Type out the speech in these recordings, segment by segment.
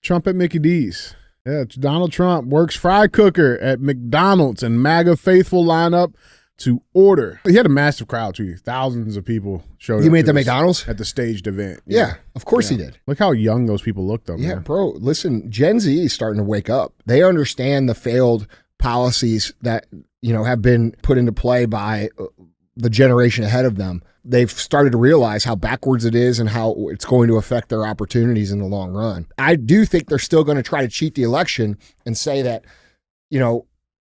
Trump at Mickey D's. Yeah, Donald Trump works fry cooker at McDonald's, and MAGA faithful lineup to order. He had a massive crowd too. Thousands of people showed up. You mean at the McDonald's? At the staged event. Yeah, of course he did. Look how young those people look though, Yeah, man. bro, listen, Gen Z is starting to wake up. They understand the failed policies that, have been put into play by the generation ahead of them. They've started to realize how backwards it is and how it's going to affect their opportunities in the long run. I do think they're still going to try to cheat the election and say that,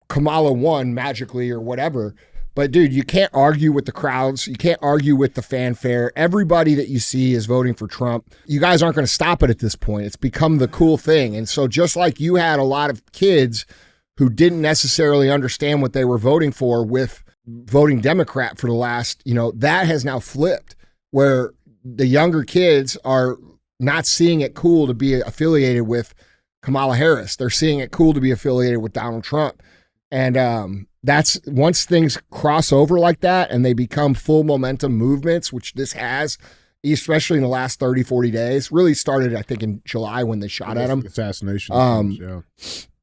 Kamala won magically or whatever. But, dude, you can't argue with the crowds. You can't argue with the fanfare. Everybody that you see is voting for Trump. You guys aren't going to stop it at this point. It's become the cool thing. And so just like you had a lot of kids who didn't necessarily understand what they were voting for with voting Democrat for the last, that has now flipped where the younger kids are not seeing it cool to be affiliated with Kamala Harris. They're seeing it cool to be affiliated with Donald Trump. And that's once things cross over like that and they become full momentum movements, which this has, especially in the last 30, 40 days, really started, I think, in July when they shot at him. Assassination. Yeah.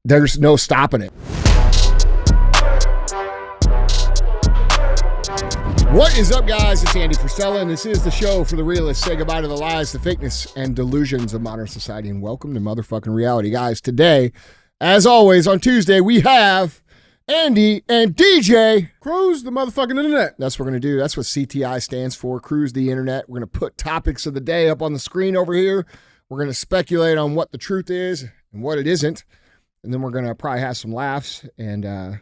There's no stopping it. What is up, guys? It's Andy Frisella, and this is the show for the realists. Say goodbye to the lies, the fakeness, and delusions of modern society, and welcome to motherfucking reality. Guys, today, as always, on Tuesday, we have Andy and DJ. Cruise the motherfucking internet. That's what we're going to do. That's what CTI stands for, Cruise the Internet. We're going to put topics of the day up on the screen over here. We're going to speculate on what the truth is and what it isn't, and then we're going to probably have some laughs, and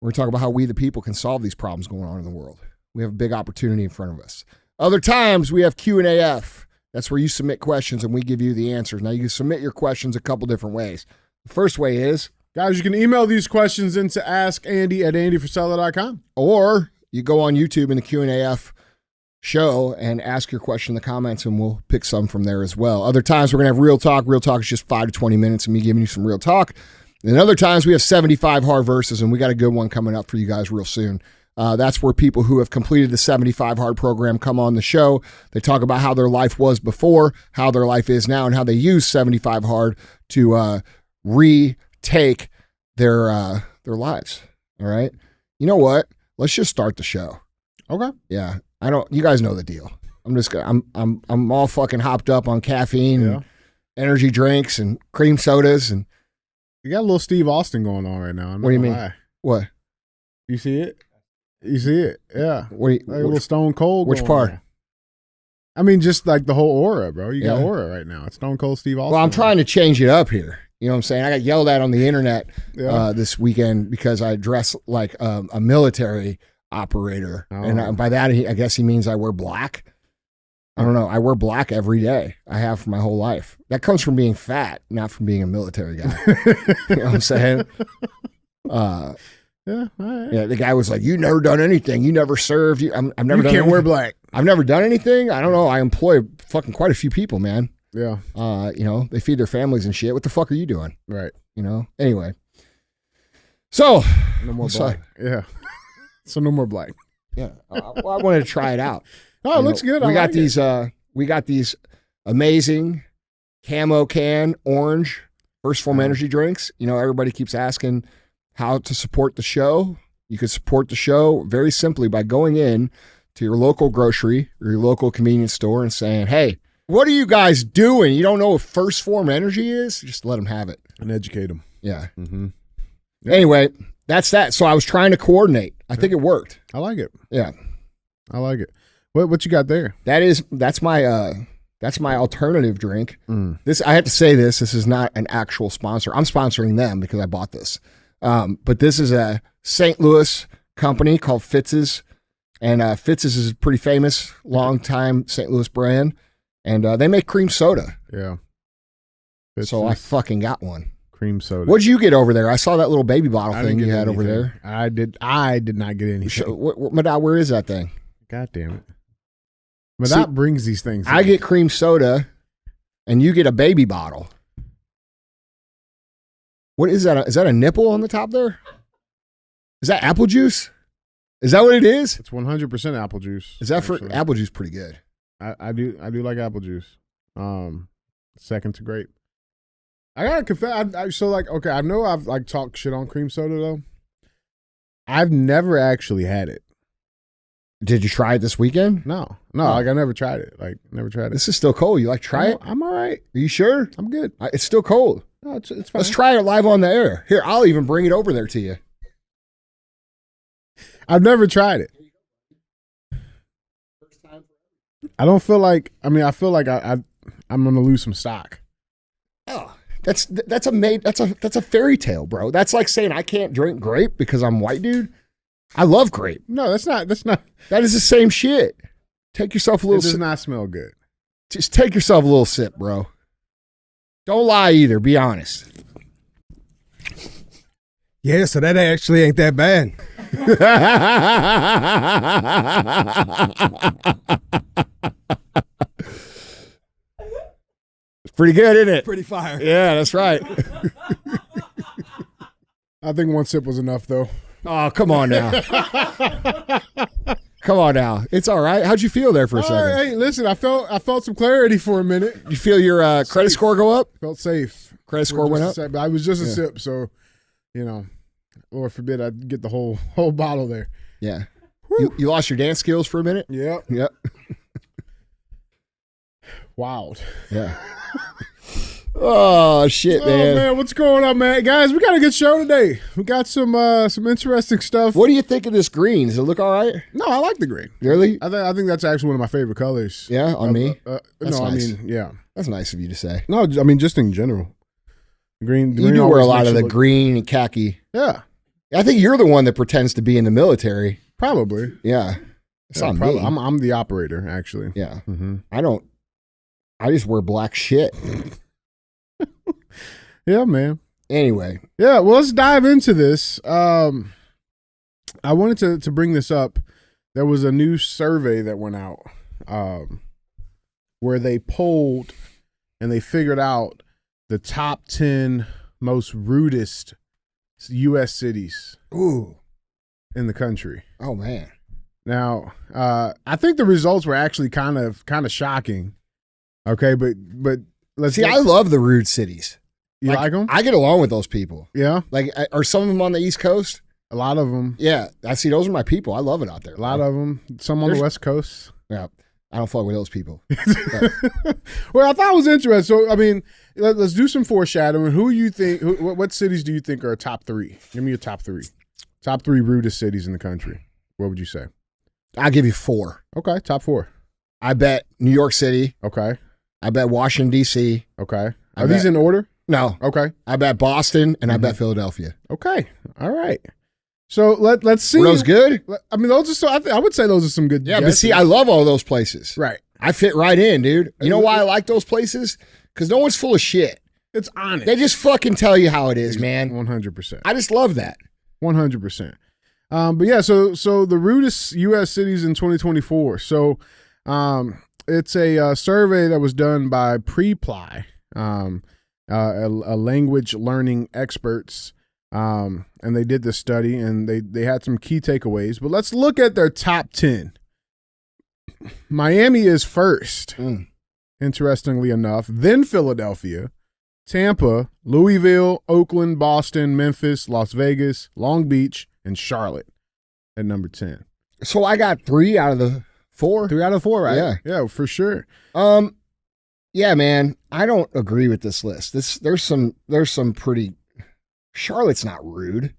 we're going to talk about how we, the people, can solve these problems going on in the world. We have a big opportunity in front of us. Other times, we have Q&AF. That's where you submit questions, and we give you the answers. Now, you can submit your questions a couple different ways. The first way is, guys, you can email these questions into askandy@andyfrisella.com. Or you go on YouTube in the Q&AF show and ask your question in the comments, and we'll pick some from there as well. Other times, we're going to have Real Talk. Real Talk is just 5 to 20 minutes of me giving you some real talk. And other times we have 75 hard verses, and we got a good one coming up for you guys real soon. That's where people who have completed the 75 hard program come on the show. They talk about how their life was before, how their life is now, and how they use 75 hard to retake their lives. All right. You know what? Let's just start the show. Okay. Yeah. You guys know the deal. I'm all fucking hopped up on caffeine and energy drinks and cream sodas, and you got a little Steve Austin going on right now. What do you mean? Lie. What? You see it? You see it? Yeah. Like a little Stone Cold. Which part? On. I mean, just like the whole aura, bro. You got aura right now. It's Stone Cold Steve Austin. Well, I'm trying to change it up here. You know what I'm saying? I got yelled at on the internet this weekend because I dress like a military operator. Oh. And by that, I guess he means I wear black. I don't know. I wear black every day. I have for my whole life. That comes from being fat, not from being a military guy. You know what I'm saying? All right. Yeah. The guy was like, "You never done anything. You never served. I've never done anything. Can't wear black. I've never done anything. I don't know. I employ fucking quite a few people, man. Yeah. They feed their families and shit. What the fuck are you doing? Right. Anyway. So no more black. Yeah. So no more black. Yeah. Well, I wanted to try it out. Oh, it looks good. We got these amazing camo can orange First Form energy drinks. Everybody keeps asking how to support the show. You can support the show very simply by going in to your local grocery or your local convenience store and saying, "Hey, what are you guys doing? You don't know what First Form energy is? Just let them have it and educate them." Yeah. Mm-hmm. Anyway, that's that. So I was trying to coordinate. I think it worked. I like it. Yeah. I like it. What you got there? That's my alternative drink. This, I have to say this is not an actual sponsor. I'm sponsoring them because I bought this. But this is a St. Louis company called Fitz's, and Fitz's is a pretty famous, long-time St. Louis brand, and they make cream soda. Yeah. Fitz's. So I fucking got one. Cream soda. What'd you get over there? I saw that little baby bottle thing you had over there. I did not get anything. Madad, where is that thing? God damn it. Madad brings these things. I get cream soda, and you get a baby bottle. What is that? Is that a nipple on the top there? Is that apple juice? Is that what it is? It's 100% apple juice. Is that actually? For apple juice? Pretty good. I do like apple juice. second to grape. I gotta confess. So like, okay, I know I've like talked shit on cream soda though. I've never actually had it. Did you try it this weekend? No, like I never tried it. Like never tried it. This is still cold. You like try it? I'm all right. Are you sure? I'm good. It's still cold. No, it's fine. Let's try it live on the air. Here, I'll even bring it over there to you. I've never tried it. I don't feel like. I mean, I feel like I'm gonna lose some stock. Oh, that's a fairy tale, bro. That's like saying I can't drink grape because I'm white, dude. I love grape. No, that's not. That is the same shit. Take yourself a little It does sip. not smell good. Just take yourself a little sip, bro. Don't lie either. Be honest. Yeah, so that actually ain't that bad. It's pretty good, isn't it? Pretty fire. Yeah, that's right. I think one sip was enough though. Oh, come on now. Come on now. It's all right. How'd you feel there for a second? Hey, listen, I felt some clarity for a minute. You feel your credit score go up? Felt safe. Credit score went up? But I was just a sip, so Lord forbid I get the whole bottle there. Yeah. You lost your dance skills for a minute? Yep. Yep. Wild. Yeah. Oh shit, man. Oh man, what's going on, man? Guys, we got a good show today. We got some interesting stuff. What do you think of this green? Does it look all right? No, I like the green. Really? I think that's actually one of my favorite colors. Yeah, on me? No, That's nice. I mean, yeah. That's nice of you to say. No, I mean just in general. Green. You do wear a lot of the green and khaki. Yeah, I think you're the one that pretends to be in the military. probably. Yeah. It's not me. I'm the operator, actually. Yeah. Mm-hmm. I just wear black shit. Yeah, man. Anyway. Yeah, well, let's dive into this. I wanted to bring this up. There was a new survey that went out where they polled and they figured out the top 10 most rudest U.S. cities Ooh. in the country. Oh man. Now, I think the results were actually kind of shocking. Okay, but let's See, I love the rude cities. You like them? I get along with those people. Yeah, Like, are some of them on the East Coast? a lot of them. Yeah, I see. Those are my people. I love it out there. A lot of them. Some on the West Coast. Yeah, I don't fuck with those people. Well, I thought it was interesting. So, I mean, let's do some foreshadowing. Who you think? What cities do you think are top three? Give me your top three. Top three rudest cities in the country. What would you say? I'll give you 4. Okay, top 4. I bet New York City. Okay, I bet Washington, D.C. okay. I Are these bet- in order? No, Okay, I bet Boston, and I bet Philadelphia. okay. All right. So let's see. Were those good? I mean, those are so. I would say those are some good. Yeah, but guesses. see, I love all those places. right. I fit right in, dude. You know why I like those places? Because no one's full of shit. It's honest. They just fucking tell you how it is, man. 100%. I just love that. 100%. But yeah, so the rudest U.S. cities in 2024. So it's a survey that was done by Preply, a language learning experts, and they did this study and they had some key takeaways. But let's look at their top 10. Miami is first, interestingly enough, then Philadelphia, Tampa, Louisville, Oakland, Boston, Memphis, Las Vegas, Long Beach, and Charlotte at number 10. So I got 3 out of the 4. 3 out of 4, right? Yeah. Yeah, for sure. Yeah, man. I don't agree with this list. There's some pretty. Charlotte's not rude.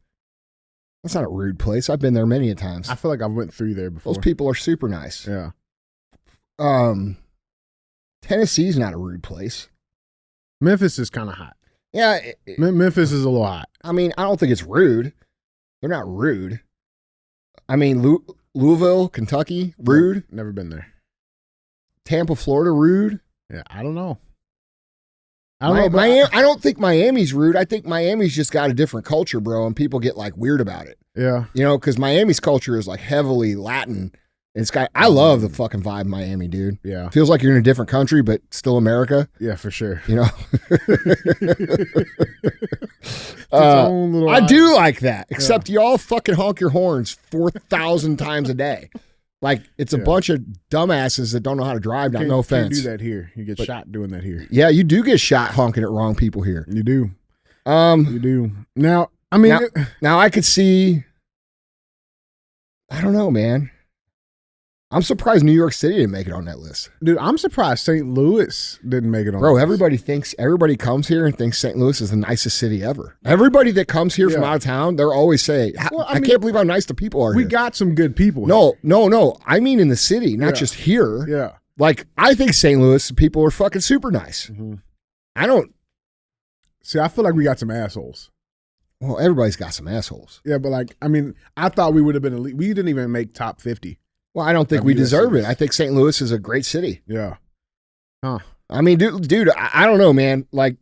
That's not a rude place. I've been there many a times. I feel like I went through there before. Those people are super nice. Yeah. Tennessee's not a rude place. Memphis is kind of hot. Yeah, Memphis is a little hot. I mean, I don't think it's rude. They're not rude. I mean, Louisville, Kentucky, rude. Never been there. Tampa, Florida, rude. Yeah, I don't know. I don't think Miami's rude. I think Miami's just got a different culture, bro, and people get like weird about it. Yeah. You know, because Miami's culture is like heavily Latin. I love the fucking vibe of Miami, dude. Yeah. Feels like you're in a different country, but still America. Yeah, for sure. You know, I do like that. Except y'all fucking honk your horns 4,000 times a day. Like, it's a bunch of dumbasses that don't know how to drive. Not no offense. You can't do that here. You get shot doing that here. Yeah, you do get shot honking at wrong people here. You do. You do. Now, I mean, now I could see. I don't know, man. I'm surprised New York City didn't make it on that list. Dude, I'm surprised St. Louis didn't make it on. Bro, everybody comes here and thinks St. Louis is the nicest city ever. Everybody that comes here from out of town, they're always saying, I can't believe how nice the people are here. We got some good people here. No. I mean in the city, not just here. Yeah. Like, I think St. Louis people are fucking super nice. Mm-hmm. I don't. See, I feel like we got some assholes. Well, everybody's got some assholes. Yeah, but like, I mean, I thought we would have been elite. We didn't even make top 50. Well, I don't think we deserve it. I think St. Louis is a great city. Yeah. Huh. I mean, dude, I don't know, man. Like,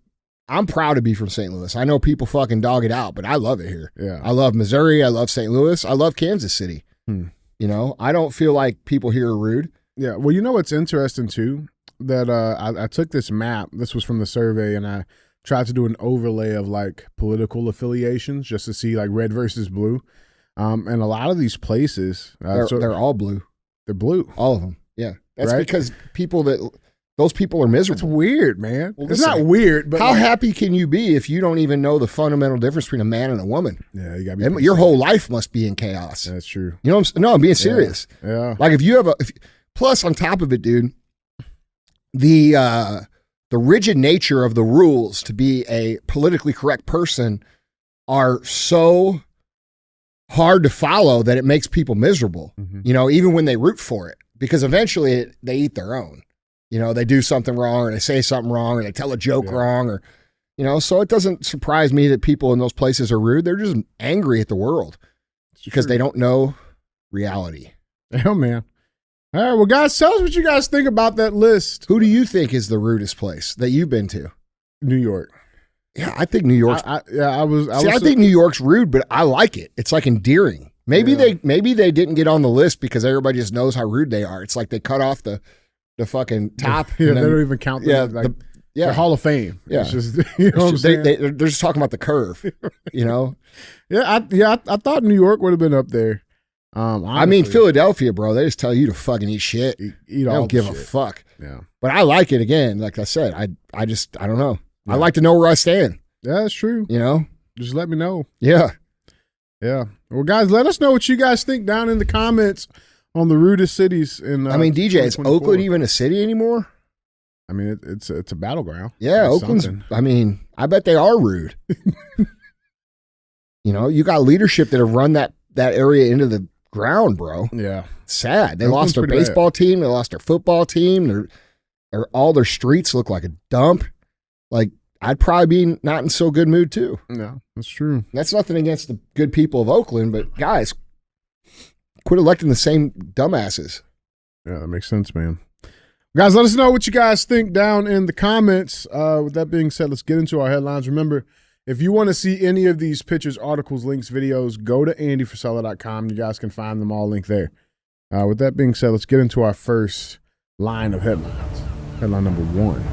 I'm proud to be from St. Louis. I know people fucking dog it out, but I love it here. Yeah. I love Missouri. I love St. Louis. I love Kansas City. You know, I don't feel like people here are rude. Yeah. Well, you know what's interesting too? That I took this map. This was from the survey, and I tried to do an overlay of like political affiliations just to see like red versus blue. And a lot of these places, they're all blue. They're blue. All of them. Yeah. That's because those people are miserable. It's weird, man. Well, it's not weird, but how happy can you be if you don't even know the fundamental difference between a man and a woman? Yeah, you gotta be. Your whole life must be in chaos. That's true. You know what I'm saying? No, I'm being serious. Yeah. Like if you have plus on top of it, dude, the rigid nature of the rules to be a politically correct person are so hard to follow that it makes people miserable, you know, even when they root for it, because eventually they eat their own, you know, they do something wrong or they say something wrong or they tell a joke wrong or, you know, so it doesn't surprise me that people in those places are rude. They're just angry at the world because they don't know reality. Oh, man. All right. Well, guys, tell us what you guys think about that list. Who do you think is the rudest place that you've been to? New York. Yeah, I think New York's. I think New York's rude, but I like it. It's like endearing. Maybe they didn't get on the list because everybody just knows how rude they are. It's like they cut off the fucking top. Yeah, they don't even count them. The Hall of Fame. Yeah, it's just, you know what I'm saying? They're just talking about the curve. You know. I thought New York would have been up there. I mean, Philadelphia, bro. They just tell you to fucking eat shit. They don't give a fuck. Yeah. But I like it again. Like I said, I don't know. Yeah. I like to know where I stand. Yeah, that's true. You know? Just let me know. Yeah. Yeah. Well, guys, let us know what you guys think down in the comments on the rudest cities in I mean, DJ, is Oakland even a city anymore? I mean, it's a battleground. Yeah, Oakland's I mean, I bet they are rude. You know, you got leadership that have run that area into the ground, bro. Yeah. It's sad. They lost their baseball team, they lost their football team, all their streets look like a dump. Like, I'd probably be not in so good mood too. No, that's true. That's nothing against the good people of Oakland, but guys, quit electing the same dumbasses. Yeah, that makes sense, man. Guys, let us know what you guys think down in the comments. With that being said, let's get into our headlines. Remember, if you want to see any of these pictures, articles, links, videos, go to andyfrisella.com. You guys can find them all linked there. With that being said, let's get into our first line of headlines. Headline number 1.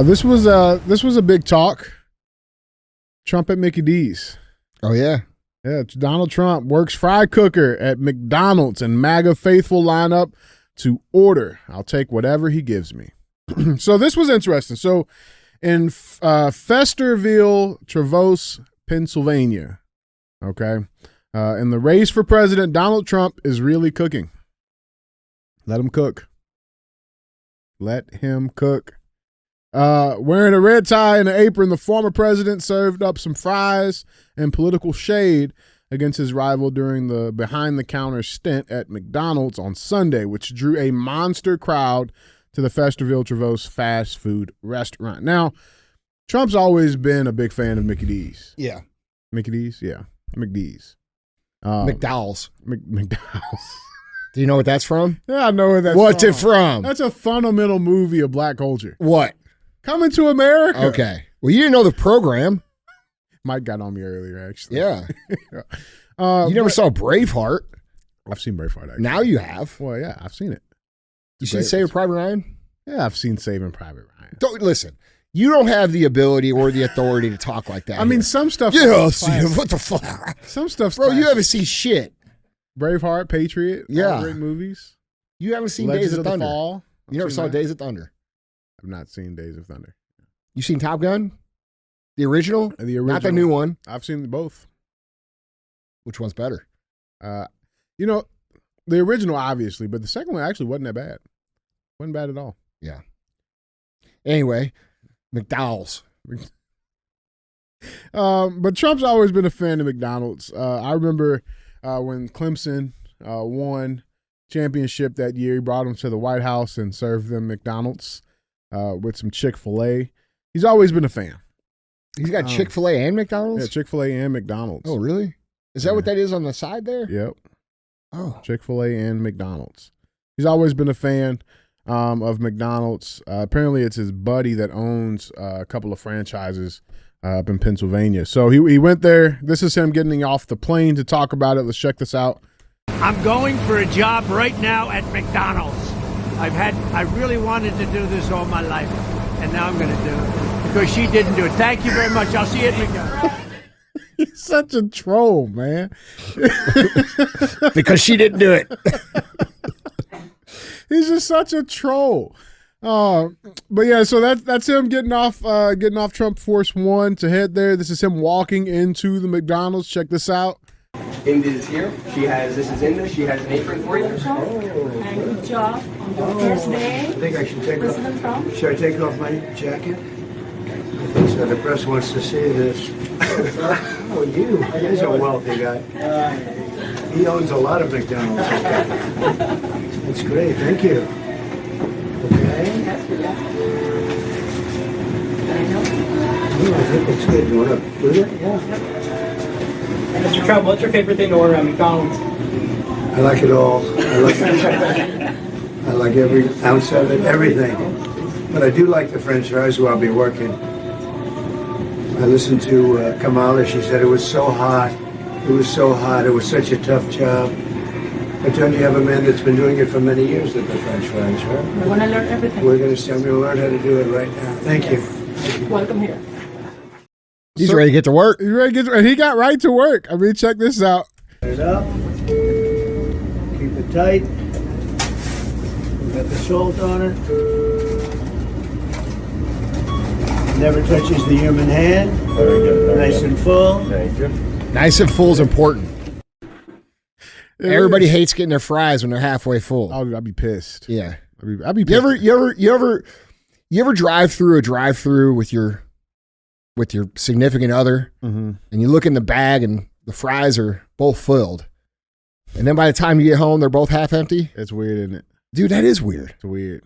This was a big talk. Trump at Mickey D's. Oh yeah. Yeah, Donald Trump works fry cooker at McDonald's and MAGA faithful line up to order. I'll take whatever he gives me. So this was interesting. So in Festerville, Traverse, Pennsylvania, okay, in the race for president, Donald Trump is really cooking. Let him cook. Let him cook. Wearing a red tie and an apron, the former president served up some fries and political shade against his rival during the behind-the-counter stint at McDonald's on Sunday, which drew a monster crowd to the Festerville Traverse fast food restaurant. Now, Trump's always been a big fan of Mickey D's. Yeah. Mickey D's? Yeah. McD's. McDowell's. McDowell's. Do you know what that's from? Yeah, I know what that's from. What's it from? That's a fundamental movie of black culture. What? Coming to America. Okay. Well, you didn't know the program. Mike got on me earlier, actually. Yeah. You never saw Braveheart. I've seen Braveheart, actually. Now you have. Well, yeah, I've seen it. You seen Saving Private Ryan? Yeah, I've seen Saving Private Ryan. Don't listen. You don't have the ability or the authority to talk like that. I mean, some stuff. Yeah, what the fuck? Some stuff. Bro, you haven't seen shit. Braveheart, Patriot. Yeah. All great movies. You haven't seen Legends Days of the Thunder. Fall. You never saw Days of Thunder. I've not seen Days of Thunder. You seen Top Gun? The original? The original. Not the new one. I've seen both. Which one's better? You know, the original, obviously, but the second one actually wasn't that bad. Wasn't bad at all. Yeah. Anyway, McDonald's. But Trump's always been a fan of McDonald's. I remember when Clemson won championship that year, he brought them to the White House and served them McDonald's with some Chick-fil-A. He's always been a fan. He's got Chick-fil-A and McDonald's? Yeah, Chick-fil-A and McDonald's. Oh, really? Is that what that is on the side there? Yep. Oh. Chick-fil-A and McDonald's. He's always been a fan of McDonald's. Apparently, it's his buddy that owns a couple of franchises up in Pennsylvania. So he went there. This is him getting off the plane to talk about it. Let's check this out. I'm going for a job right now at McDonald's. I really wanted to do this all my life, and now I'm going to do it because she didn't do it. Thank you very much. I'll see you at McDonald's. He's such a troll, man. Because she didn't do it. He's just such a troll. But yeah, so that's him getting off Trump Force One to head there. This is him walking into the McDonald's. Check this out. Indy is here. This is Indy. She has an apron for you. And good job on your first day. I think I should take President Trump. Should I take off my jacket? So the press wants to see this. Oh, he's a wealthy guy. He owns a lot of McDonald's. That's great. Thank you. Okay. I think it's good. You want to do it? Yeah. Mr. Trump, what's your favorite thing to order at McDonald's? I like it all. I like every ounce of it, everything. But I do like the French fries where I'll be working. I listened to Kamala. She said it was so hot. It was so hot. It was such a tough job. But don't you have a man that's been doing it for many years at the French fries, right? We're going to learn everything. I'm going to learn how to do it right now. Thank you. Welcome here. He's ready to get to work. He's ready to get and he got right to work. I mean, check this out. It up. Keep it tight. We got the salt on it. Never touches the human hand. Very good. Nice and full. Thank you. Nice and full is important. Everybody hates getting their fries when they're halfway full. I'd be pissed. Yeah. I'd be pissed. You ever drive through a drive-through with your significant other, and you look in the bag and the fries are both filled, and then by the time you get home, they're both half empty? It's weird, isn't it? Dude, that is weird. It's weird.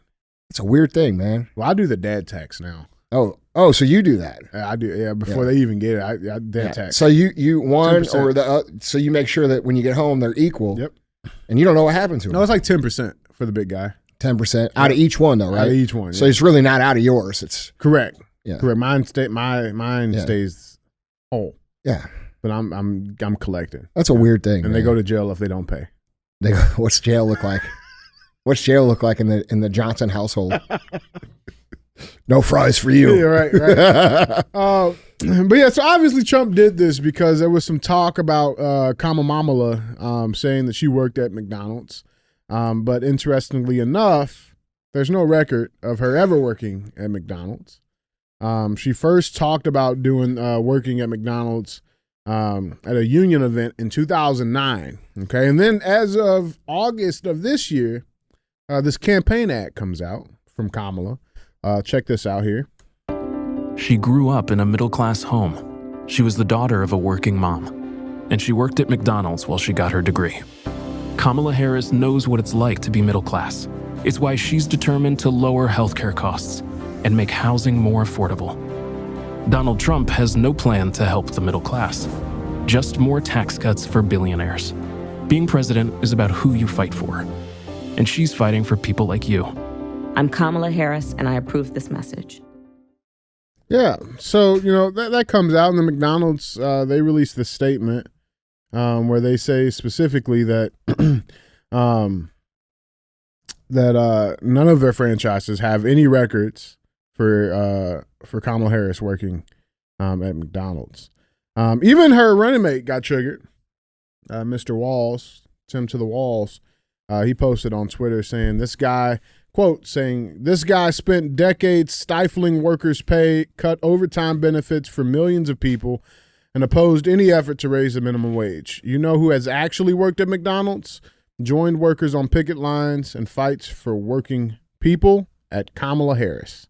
It's a weird thing, man. Well, I do the dad tax now. Oh, so you do that? I do. Yeah, before they even get it, I dad tax. So you one 10%. or the so you make sure that when you get home they're equal. Yep. And you don't know what happened to them. No, it's like 10% for the big guy. 10% out of each one, though, right? Out of each one. So yeah. it's really not out of yours. It's correct. Yeah. Correct. Mine stays whole. Yeah. But I'm collecting. That's a weird thing. And man. they go to jail if they don't pay. They go, what's jail look like? What's jail look like in the Johnson household? No fries for you. Yeah, right. But yeah, so obviously Trump did this because there was some talk about Kamala saying that she worked at McDonald's. But interestingly enough, there's no record of her ever working at McDonald's. She first talked about working at McDonald's at a union event in 2009. Okay, and then as of August of this year, this campaign ad comes out from Kamala. Check this out here. She grew up in a middle-class home. She was the daughter of a working mom, and she worked at McDonald's while she got her degree. Kamala Harris knows what it's like to be middle class. It's why she's determined to lower healthcare costs and make housing more affordable. Donald Trump has no plan to help the middle class, just more tax cuts for billionaires. Being president is about who you fight for, and she's fighting for people like you. I'm Kamala Harris, and I approve this message. Yeah, so that comes out, and the McDonald's they released this statement where they say specifically that that none of their franchises have any records for Kamala Harris working at McDonald's. Even her running mate got triggered, Mr. Walls, to the walls. He posted on Twitter saying this guy, quote, saying, "This guy spent decades stifling workers' pay, cut overtime benefits for millions of people, and opposed any effort to raise the minimum wage. You know who has actually worked at McDonald's? Joined workers on picket lines and fights for working people at Kamala Harris."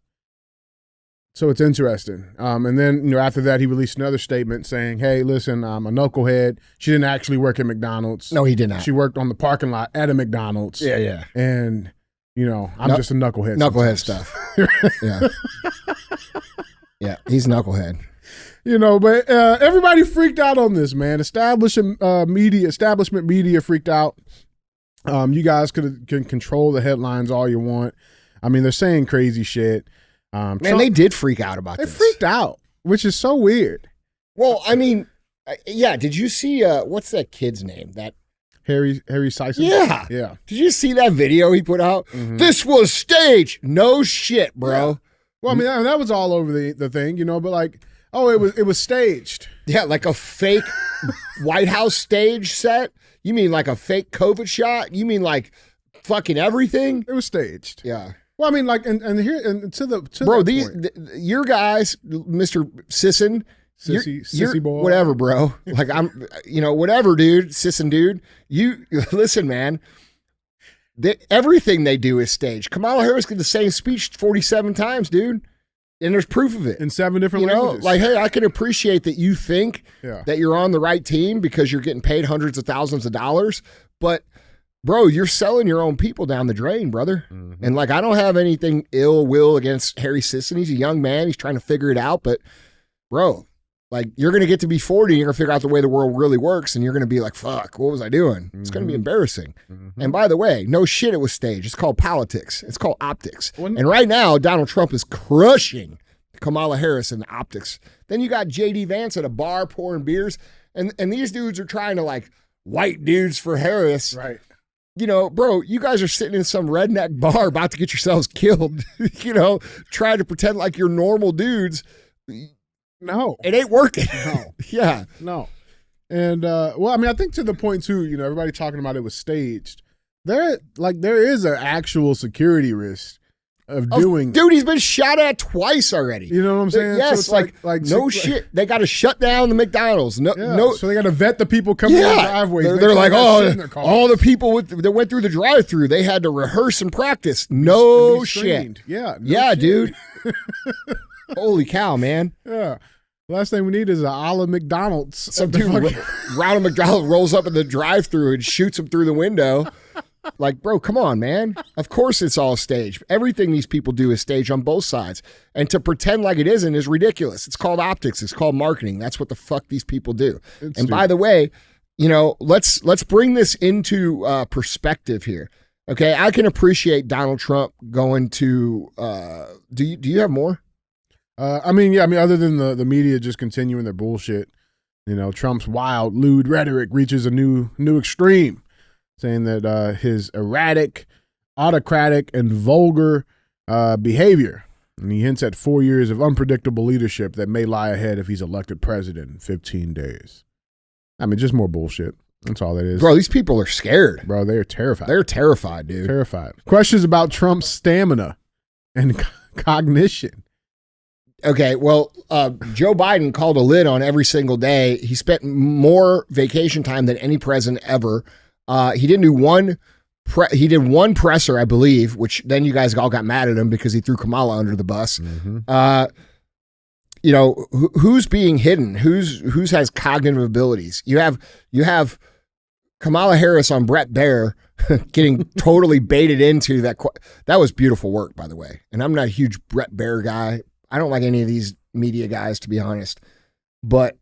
So it's interesting. And then, after that, he released another statement saying, "Hey, listen, I'm a knucklehead. She didn't actually work at McDonald's. No, he did not. She worked on the parking lot at a McDonald's. Yeah. And, I'm just a knucklehead. Knucklehead sometimes." stuff. Yeah. Yeah, he's knucklehead. But everybody freaked out on this, man. Establishment media freaked out. You guys can control the headlines all you want. I mean, they're saying crazy shit. Man, they did freak out about this. They freaked out, which is so weird. Well, I mean, yeah. Did you see what's that kid's name? That Harry Sison? Yeah. Did you see that video he put out? Mm-hmm. This was staged. No shit, bro. Yeah. Well, I mean, that was all over the thing, but like, it was staged. Yeah, like a fake White House stage set. You mean like a fake COVID shot? You mean like fucking everything? It was staged. Yeah. Well, I mean, like, and to the bro, your guys, Mr. Sisson, sissy boy, whatever, bro. Like whatever, dude, Sisson, dude. You listen, man. Everything they do is staged. Kamala Harris did the same speech 47 times, dude, and there's proof of it in 7 different languages. Like, hey, I can appreciate that you think that you're on the right team because you're getting paid hundreds of thousands of dollars, but bro, you're selling your own people down the drain, brother. Mm-hmm. And like, I don't have anything ill will against Harry Sisson. He's a young man. He's trying to figure it out. But bro, like, you're going to get to be 40 and you're going to figure out the way the world really works. And you're going to be like, fuck, what was I doing? Mm-hmm. It's going to be embarrassing. Mm-hmm. And by the way, no shit, it was staged. It's called politics. It's called optics. And right now, Donald Trump is crushing Kamala Harris in the optics. Then you got J.D. Vance at a bar pouring beers. And these dudes are trying to like white dudes for Harris. Right. Bro, you guys are sitting in some redneck bar about to get yourselves killed, trying to pretend like you're normal dudes. No. It ain't working. No. Yeah. No. And, well, I mean, I think to the point, too, everybody talking about it was staged. There is an actual security risk of doing. Dude, he's been shot at twice already. You know what I'm saying? Yes, so it's like no shit. They got to shut down the McDonald's. No. So they got to vet the people coming in the driveway. They're like, all the people that went through the drive-through, they had to rehearse and practice. No shit. Yeah. Yeah, shit. Dude. Holy cow, man. Yeah. Last thing we need is a la McDonald's. Some dude, Ronald McDonald rolls up in the drive-through and shoots him through the window. Like, bro, come on, man. Of course it's all staged. Everything these people do is staged on both sides. And to pretend like it isn't is ridiculous. It's called optics. It's called marketing. That's what the fuck these people do. By the way, let's bring this into perspective here. Okay, I can appreciate Donald Trump going to do you have more? I mean, other than the media just continuing their bullshit, Trump's wild, lewd rhetoric reaches a new extreme, saying that his erratic, autocratic, and vulgar behavior, and he hints at 4 years of unpredictable leadership that may lie ahead if he's elected president in 15 days. I mean, just more bullshit. That's all that is. Bro, these people are scared. Bro, they are terrified. They're terrified, dude. Terrified. Questions about Trump's stamina and cognition. Okay, well, Joe Biden called a lid on every single day. He spent more vacation time than any president ever. He didn't do one. He did one presser, I believe, which then you guys all got mad at him because he threw Kamala under the bus. Mm-hmm. Who's being hidden? Who's has cognitive abilities? You have Kamala Harris on Brett Baer getting totally baited into that. That was beautiful work, by the way. And I'm not a huge Brett Baer guy. I don't like any of these media guys, to be honest, but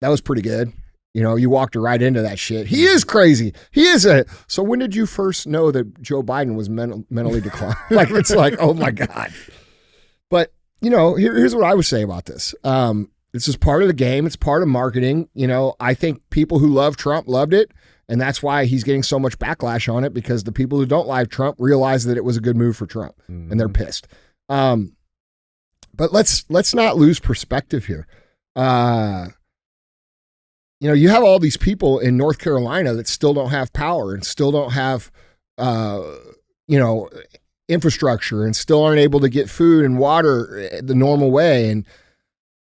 that was pretty good. You walked her right into that shit. He is crazy. He is so when did you first know that Joe Biden was mentally declined? Like, it's like, oh my God. But, here's what I would say about this. This is part of the game. It's part of marketing. I think people who love Trump loved it. And that's why he's getting so much backlash on it, because the people who don't like Trump realize that it was a good move for Trump, and they're pissed. But let's not lose perspective here. you know, you have all these people in North Carolina that still don't have power and still don't have, you know, infrastructure and still aren't able to get food and water the normal way. And,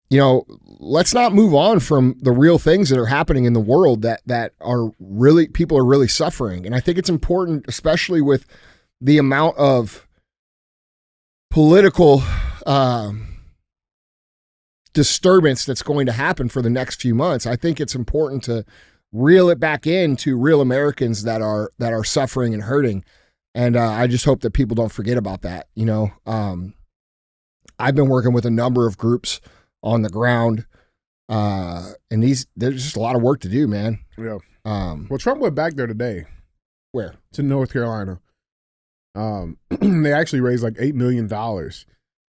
you know, let's not move on from the real things that are happening in the world that are really, people are really suffering. And I think it's important, especially with the amount of political disturbance that's going to happen for the next few months. I think it's important to reel it back into real Americans that are suffering and hurting. And I just hope that people don't forget about that. You know, I've been working with a number of groups on the ground, and there's just a lot of work to do, man. Yeah. Well, Trump went back there today. Where? To North Carolina. They actually raised like $8 million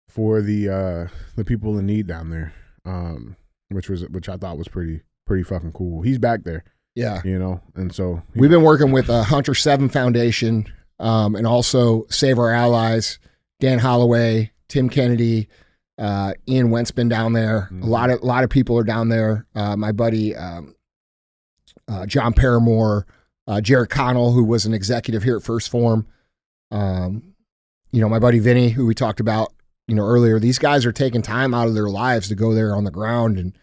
for the people in need down there, which I thought was pretty fucking cool. He's back there. Yeah. You know, and so we've been working with Hunter 7 Foundation, and also Save Our Allies, Dan Holloway, Tim Kennedy, Ian Wentz been down there. Mm-hmm. A lot of people are down there. My buddy John Paramore, Jared Connell, who was an executive here at First Form. You know, my buddy Vinny, who we talked about, you know, earlier. These guys are taking time out of their lives to go there on the ground and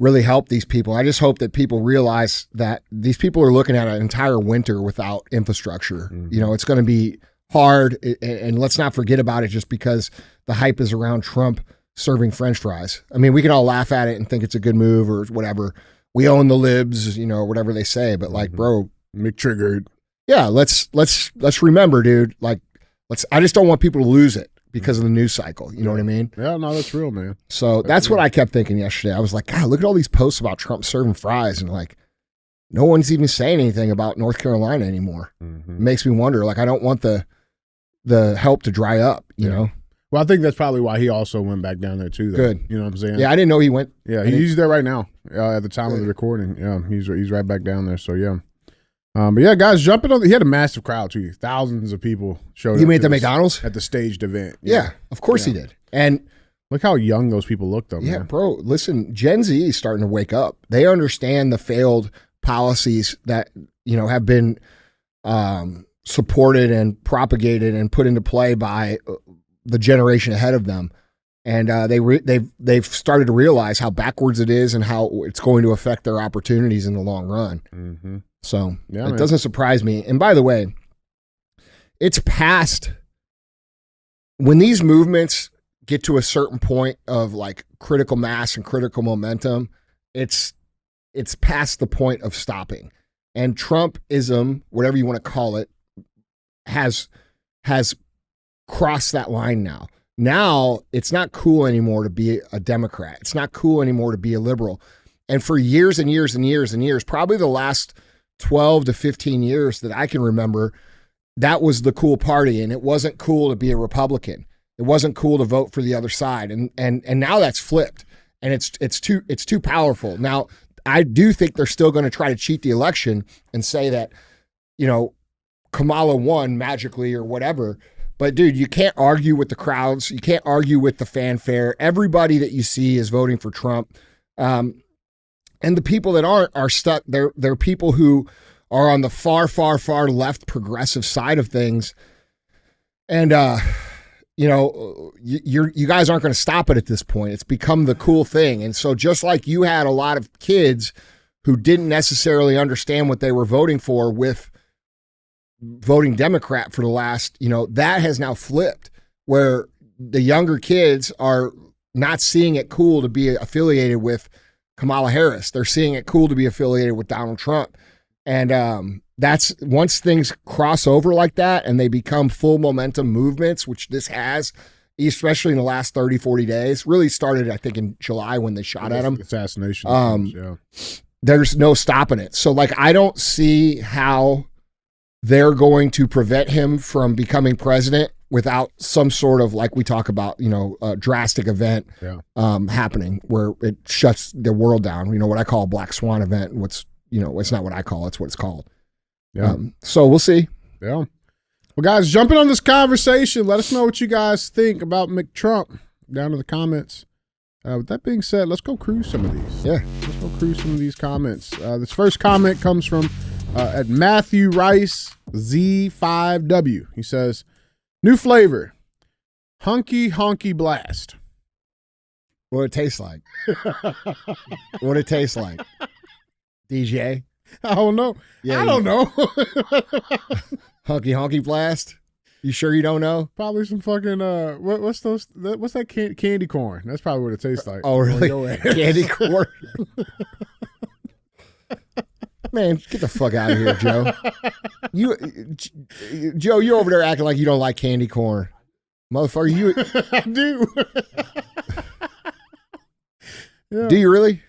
really help these people. I just hope that people realize that these people are looking at an entire winter without infrastructure. Mm-hmm. You know, it's going to be hard, and let's not forget about it just because the hype is around Trump serving French fries. I mean, we can all laugh at it and think it's a good move or whatever. We own the libs, you know, whatever they say, but like, bro, McTriggered. Yeah, let's remember, dude. Like, I just don't want people to lose it because of the news cycle. You know what I mean? Yeah, no, that's real, man. So that's what I kept thinking yesterday. I was like, God, look at all these posts about Trump serving fries, and like, no one's even saying anything about North Carolina anymore. Mm-hmm. It makes me wonder. Like, I don't want the help to dry up. You know? Well, I think that's probably why he also went back down there too. Though. Good. You know what I'm saying? Yeah, I didn't know he went. Yeah, he's there right now at the time of the recording. Yeah, he's right back down there. So yeah. But yeah, guys, jumping on. He had a massive crowd too. Thousands of people showed up. You mean at the McDonald's? At the staged event. Yeah, of course he did. And look how young those people look, though. Yeah, man. bro. Listen, Gen Z is starting to wake up. They understand the failed policies that, you know, have been supported and propagated and put into play by the generation ahead of them. And they've started to realize how backwards it is and how it's going to affect their opportunities in the long run. Mm-hmm. So it doesn't surprise me. And by the way, it's past when these movements get to a certain point of like critical mass and critical momentum, it's past the point of stopping. And Trumpism, whatever you want to call it, has crossed that line now. Now it's not cool anymore to be a Democrat. It's not cool anymore to be a liberal. And for years and years and years and years, probably the last 12 to 15 years that I can remember, that was the cool party. And it wasn't cool to be a Republican. It wasn't cool to vote for the other side. And now that's flipped. And it's too powerful. Now, I do think they're still going to try to cheat the election and say that, you know, Kamala won magically or whatever. But dude, you can't argue with the crowds. You can't argue with the fanfare. Everybody that you see is voting for Trump. And the people that aren't are stuck. They're people who are on the far, far, far left progressive side of things. And, you know, you guys aren't going to stop it at this point. It's become the cool thing. And so just like you had a lot of kids who didn't necessarily understand what they were voting for with voting Democrat for the last, you know, that has now flipped where the younger kids are not seeing it cool to be affiliated with Kamala Harris. They're seeing it cool to be affiliated with Donald Trump. And that's once things cross over like that and they become full momentum movements, which this has, especially in the last 30, 40 days, really started, I think, in July when they shot at him. Assassination. There's no stopping it. So, like, I don't see how they're going to prevent him from becoming president without some sort of, like we talk about, you know, a drastic event happening where it shuts the world down. You know, what I call a black swan event. You know, it's not what I call it. It's what it's called. Yeah. So we'll see. Yeah. Well, guys, jumping on this conversation, let us know what you guys think about McTrump down in the comments. With that being said, let's go cruise some of these. Yeah. Let's go cruise some of these comments. This first comment comes from at Matthew Rice Z5W. He says, new flavor, Hunky Honky Blast. What it tastes like? What it tastes like? DJ? I don't know. Yeah, I don't know. Hunky Honky Blast? You sure you don't know? Probably some fucking what's those? What's that candy corn? That's probably what it tastes like. Oh, really? Candy corn? Man, get the fuck out of here, Joe. Joe, you're over there acting like you don't like candy corn. Motherfucker, you... I do. Yeah. Do you really?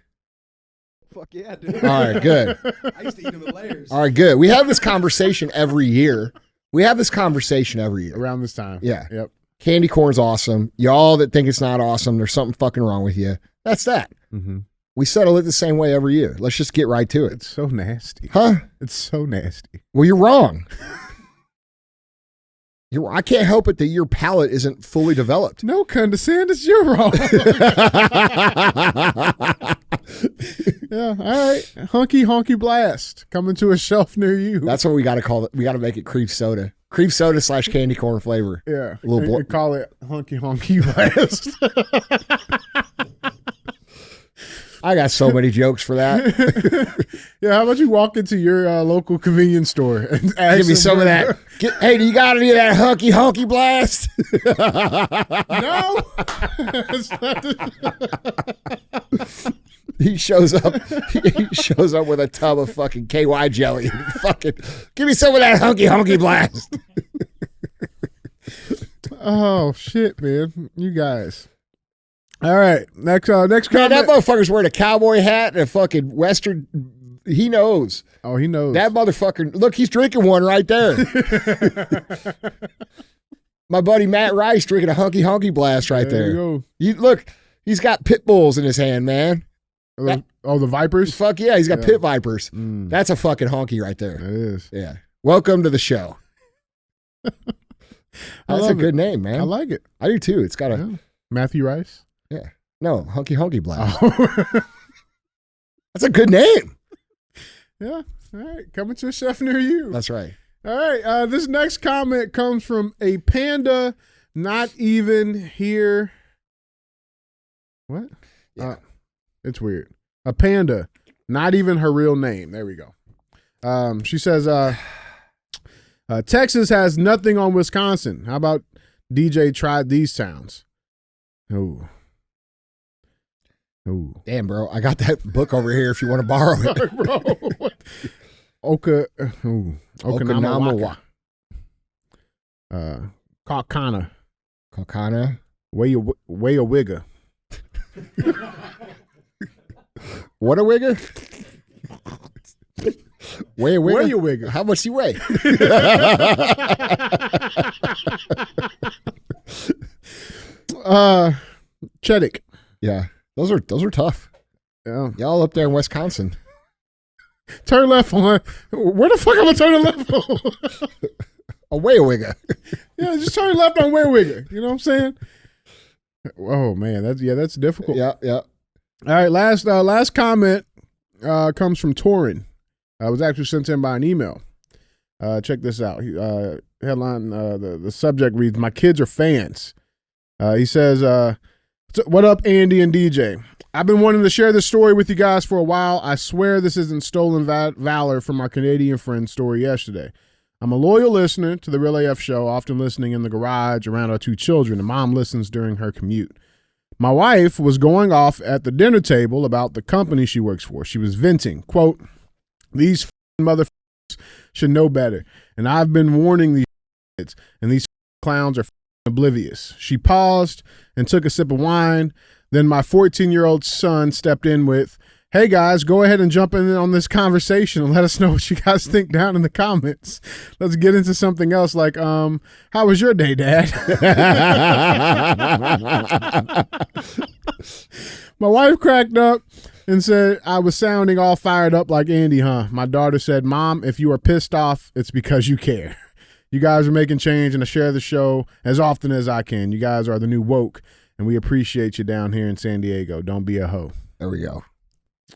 Fuck yeah, dude. All right, good. I used to eat them in layers. All right, good. We have this conversation every year. Around this time. Yeah. Yep. Candy corn's awesome. Y'all that think it's not awesome, there's something fucking wrong with you. That's that. Mm-hmm. We settle it the same way every year. Let's just get right to it. It's so nasty. Huh? It's so nasty. Well, you're wrong. I can't help it that your palate isn't fully developed. No, condescendence, you're wrong. Yeah, all right. Hunky Honky Blast coming to a shelf near you. That's what we got to call it. We got to make it creep soda. Creep soda / candy corn flavor. Yeah. A little We call it Hunky Honky Blast. I got so many jokes for that. Yeah, how about you walk into your local convenience store and ask Give me some of that. Hey, do you got any of that Hunky Honky Blast? No. He shows up. He shows up with a tub of fucking KY jelly. Fucking give me some of that Hunky Honky Blast. Oh shit, man! You guys. All right, next comment. Man, that motherfucker's wearing a cowboy hat and a fucking Western. He knows. Oh, he knows. That motherfucker. Look, he's drinking one right there. My buddy Matt Rice drinking a Hunky Honky Blast right there. You go. Look, he's got pit bulls in his hand, man. The Vipers? Fuck yeah, he's got pit vipers. That's a fucking honky right there. It is. Yeah. Welcome to the show. That's a good name, man. I like it. I do too. It's got a Matthew Rice. Yeah. No, Hunky Honky Blast. Oh. That's a good name. Yeah. All right. Coming to a chef near you. That's right. All right. This next comment comes from a panda not even here. What? Yeah. It's weird. A panda, not even her real name. There we go. She says, Texas has nothing on Wisconsin. How about DJ tried these towns? Oh. Damn, bro. I got that book over here if you want to borrow it. Sorry, bro. Okanamawa. Kalkana. Way-a-wigga. What a wigger? Way a wigger? Way a wigger. How much he weigh? Chedick. Yeah. Those are tough. Yeah. Y'all up there in Wisconsin. Turn left on. Where the fuck am I turning left on? A way a wigger. Yeah, just turn left on way a wigger. You know what I'm saying? Oh man, that's difficult. Yeah. All right, last comment comes from Torin. Was actually sent in by an email. Check this out. Headline: the subject reads, "My kids are fans." He says, "What up, Andy and DJ? I've been wanting to share this story with you guys for a while. I swear this isn't stolen valor from our Canadian friend's story yesterday. I'm a loyal listener to the Real AF show, often listening in the garage around our two children, and Mom listens during her commute. My wife was going off at the dinner table about the company she works for. She was venting, quote, 'These motherfuckers should know better, and I've been warning these kids, and these clowns are oblivious.' She paused and took a sip of wine. Then my 14-year-old son stepped in with, 'Hey guys, go ahead and jump in on this conversation and let us know what you guys think down in the comments. Let's get into something else like, how was your day, Dad?' My wife cracked up and said I was sounding all fired up like Andy, huh? My daughter said, 'Mom, if you are pissed off, it's because you care. You guys are making change, and I share the show as often as I can. You guys are the new woke, and we appreciate you down here in San Diego. Don't be a hoe. There we go.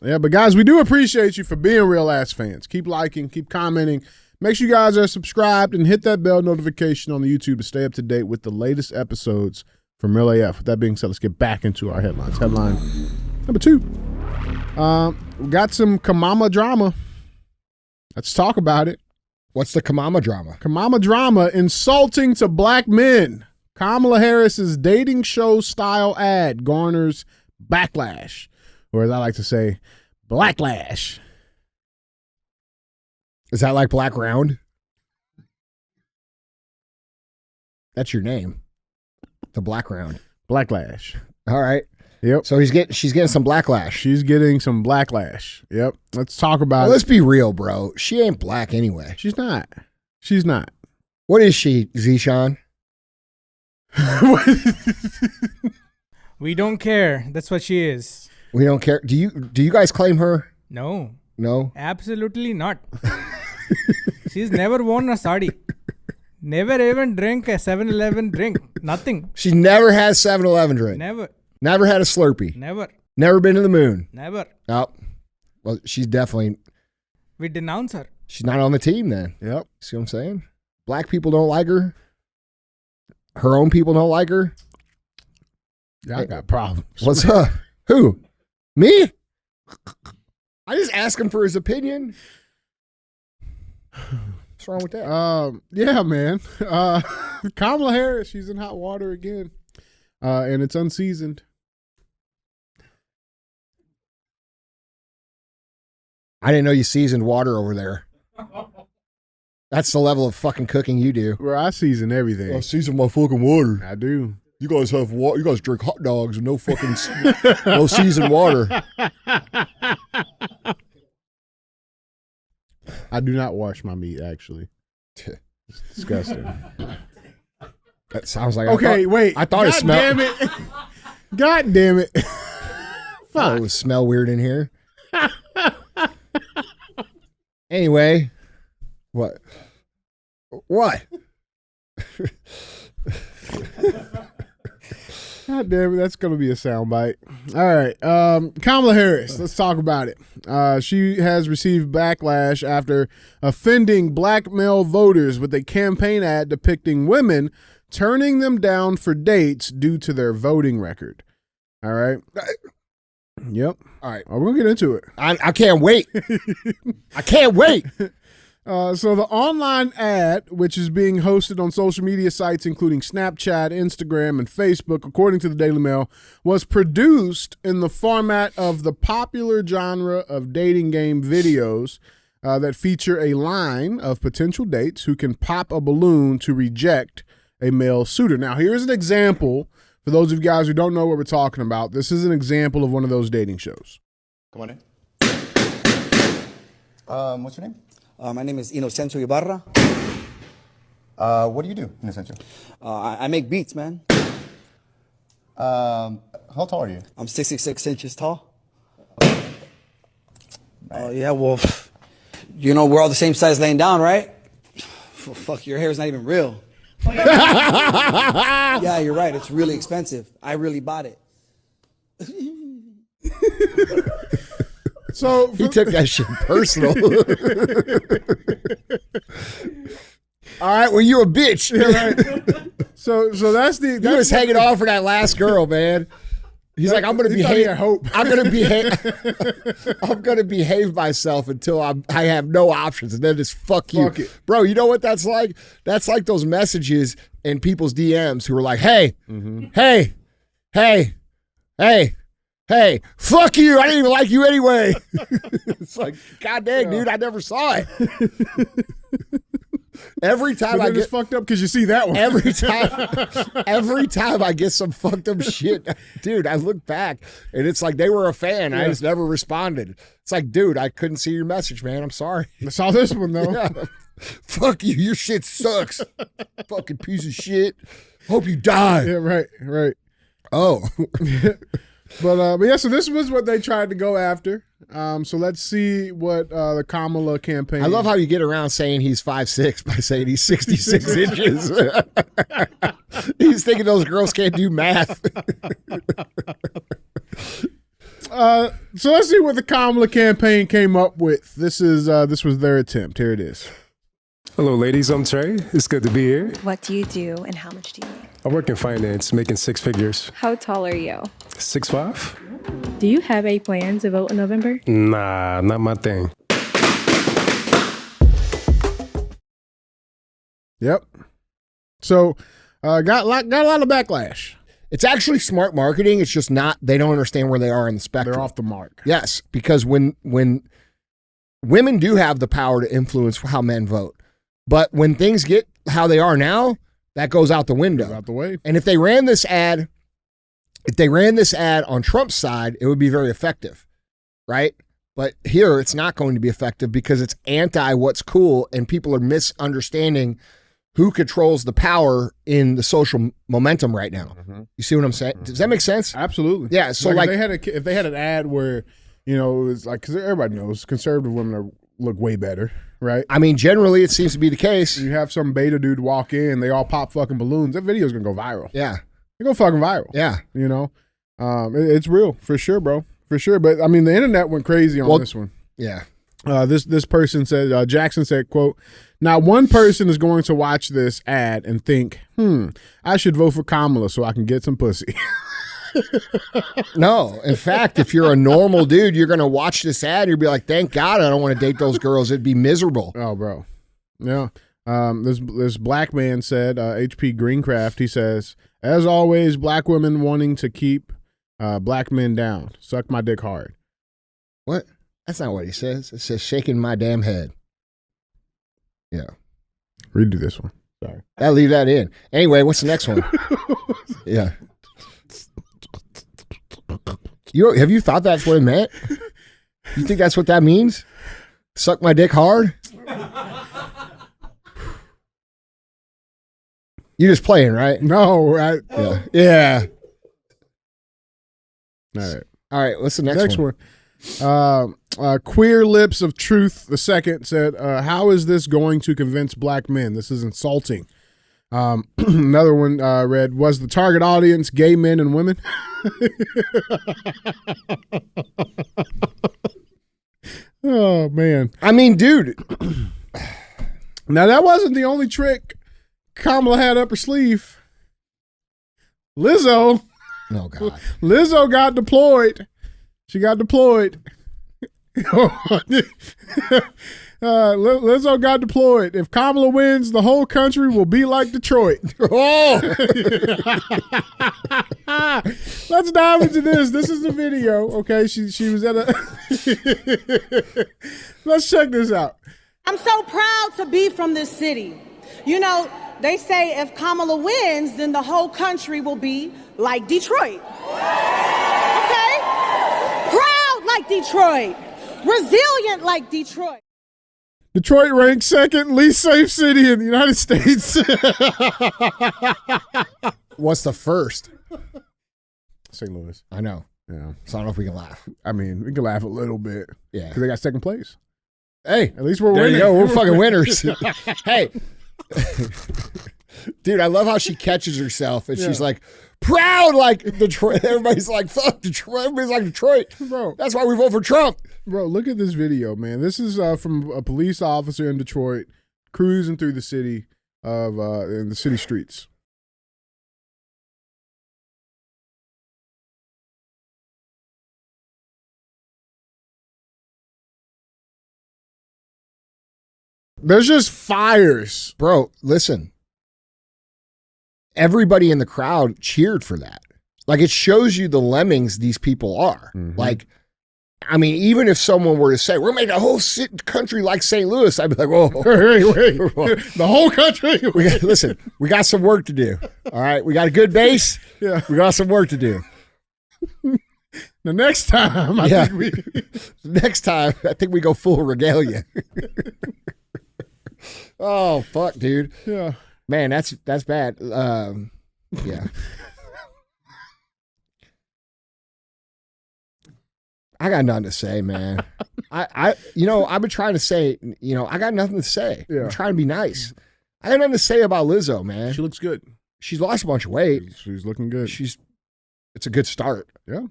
Yeah, but guys, we do appreciate you for being real ass fans. Keep liking, keep commenting. Make sure you guys are subscribed and hit that bell notification on the YouTube to stay up to date with the latest episodes from Real AF. With that being said, let's get back into our headlines. Headline number 2. We got some Kamala drama. Let's talk about it. What's the Kamala drama? Kamala drama insulting to black men. Kamala Harris's dating show style ad garners backlash, or as I like to say, blacklash. Is that like Black Round? That's your name. The Black Round. Blacklash. All right. Yep. So she's getting some blacklash. She's getting some blacklash. Yep. Let's talk about Let's be real, bro. She ain't black anyway. She's not. She's not. What is she, Zishan? We don't care. That's what she is. We don't care. Do you guys claim her? No. No? Absolutely not. She's never worn a sari. Never even drank a 7-Eleven drink. Nothing. She never has 7-Eleven drink. Never. Never had a Slurpee. Never. Never been to the moon. Never. Oh. Well, she's definitely... We denounce her. She's not on the team then. Yep. See what I'm saying? Black people don't like her. Her own people don't like her. Yeah, I got problems. What's up? Who? Me? I just ask him for his opinion. What's wrong with that? Yeah, man. Kamala Harris, she's in hot water again. And it's unseasoned. I didn't know you seasoned water over there. That's the level of fucking cooking you do. Where I season everything. I season my fucking water. I do. You guys have you guys drink hot dogs and no fucking no seasoned water. I do not wash my meat, actually. It's disgusting. That sounds like okay. Wait, I thought it smelled. Damn it! God damn it! Fuck. It would smell weird in here. Anyway, what? God damn it, that's going to be a soundbite. All right. Kamala Harris, let's talk about it. She has received backlash after offending black male voters with a campaign ad depicting women turning them down for dates due to their voting record. All right. Yep. All right. We're going to get into it. I can't wait. I can't wait. So the online ad, which is being hosted on social media sites including Snapchat, Instagram, and Facebook, according to the Daily Mail, was produced in the format of the popular genre of dating game videos that feature a line of potential dates who can pop a balloon to reject a male suitor. Now, here's an example for those of you guys who don't know what we're talking about. This is an example of one of those dating shows. Come on in. What's your name? My name is Inocencio Ibarra. What do you do, Inocencio? I make beats, man. How tall are you? I'm 66 inches tall. Yeah, well, you know, we're all the same size laying down, right? Fuck, your hair is not even real. Yeah, you're right. It's really expensive. I really bought it. So he took that shit personal. All right, well, you a bitch. Yeah, right. So that's the. He was hanging off for that last girl, man. He's like, I'm gonna behave. I'm gonna behave. I'm gonna behave myself until I have no options, and then just fuck you, bro. You know what that's like? That's like those messages in people's DMs who are like, hey, hey, fuck you. I didn't even like you anyway. It's like, God dang, dude, I never saw it. Every time I get fucked up because you see that one. Every time I get some fucked up shit, dude, I look back and it's like they were a fan. I just never responded. It's like, dude, I couldn't see your message, man. I'm sorry. I saw this one though. Yeah. Fuck you. Your shit sucks. Fucking piece of shit. Hope you die. Yeah, right. Oh. But yeah, so this was what they tried to go after. So let's see what the Kamala campaign. I love how you get around saying he's 5'6" by saying he's 66 inches. He's thinking those girls can't do math. So let's see what the Kamala campaign came up with. This was their attempt. Here it is. Hello, ladies. I'm Trey. It's good to be here. What do you do and how much do you make? I work in finance, making 6 figures. How tall are you? 6'5". Do you have a plan to vote in November? Nah, not my thing. Yep. So got a lot of backlash. It's actually smart marketing. It's just not, they don't understand where they are in the spectrum. They're off the mark. Yes, because when women do have the power to influence how men vote, but when things get how they are now, that goes out the window. Goes out the way. And if they ran this ad on Trump's side, it would be very effective, right? But here it's not going to be effective because it's anti what's cool, and people are misunderstanding who controls the power in the social momentum right now. Mm-hmm. You see what I'm saying? Does that make sense? Absolutely. Yeah. So like if they had an ad where, you know, it was like, because everybody knows conservative women look way better, right? I mean, generally it seems to be the case. You have some beta dude walk in, they all pop fucking balloons. That video's gonna go viral. Yeah. It go fucking viral. Yeah. You know, it's real for sure, bro, for sure. But I mean, the internet went crazy on this one. Yeah. This person said, Jackson said, quote, "Not one person is going to watch this ad and think, I should vote for Kamala so I can get some pussy." No. In fact, if you're a normal dude, you're going to watch this ad and you'll be like, thank God I don't want to date those girls. It'd be miserable. Oh, bro. Yeah. This black man said, HP Greencraft, he says, "As always, black women wanting to keep black men down. Suck my dick hard." What? That's not what he says. It says shaking my damn head. Yeah. Redo this one. Sorry. I'll leave that in. Anyway, what's the next one? Yeah. Have you thought that's what it meant? You think that's what that means? Suck my dick hard? You're just playing, right? No, Yeah. Yeah. All right. What's the next one? Queer Lips of Truth the second said, "How is this going to convince black men? This is insulting." Another one read, "Was the target audience gay men and women?" Oh man. I mean, dude. Now that wasn't the only trick Kamala had up her sleeve. Lizzo. Oh God. Lizzo got deployed. She got deployed. Lizzo got deployed. If Kamala wins, the whole country will be like Detroit. Oh! Let's dive into this. This is the video. Okay, she was at a. Let's check this out. I'm so proud to be from this city. You know, they say if Kamala wins, then the whole country will be like Detroit. Okay? Proud like Detroit. Resilient like Detroit. Detroit ranked second least safe city in the United States. What's the first? St. Louis. I know. Yeah. So I don't know if we can laugh. I mean, we can laugh a little bit. Yeah. Because they got second place. Hey. At least we're There winning. you go. We're fucking winners. Hey. Dude, I love how she catches herself and she's like, proud like Detroit. Everybody's like, fuck Detroit. Everybody's like Detroit. Bro. That's why we vote for Trump. Bro, look at this video, man. This is from a police officer in Detroit cruising through the city of in the city streets. There's just fires. Bro, listen. Everybody in the crowd cheered for that. Like, it shows you the lemmings these people are. Mm-hmm. Like, I mean, even if someone were to say, we're making a whole country like St. Louis, I'd be like, whoa. Wait. The whole country? Listen, we got some work to do. All right? We got a good base. Yeah. We got some work to do. The next time, I think we go full regalia. Oh, fuck, dude. Yeah. Man, that's bad. Yeah. I got nothing to say, man. I've been trying to say, I got nothing to say. Yeah. I'm trying to be nice. I got nothing to say about Lizzo, man. She looks good. She's lost a bunch of weight. She's looking good. It's a good start. Yeah.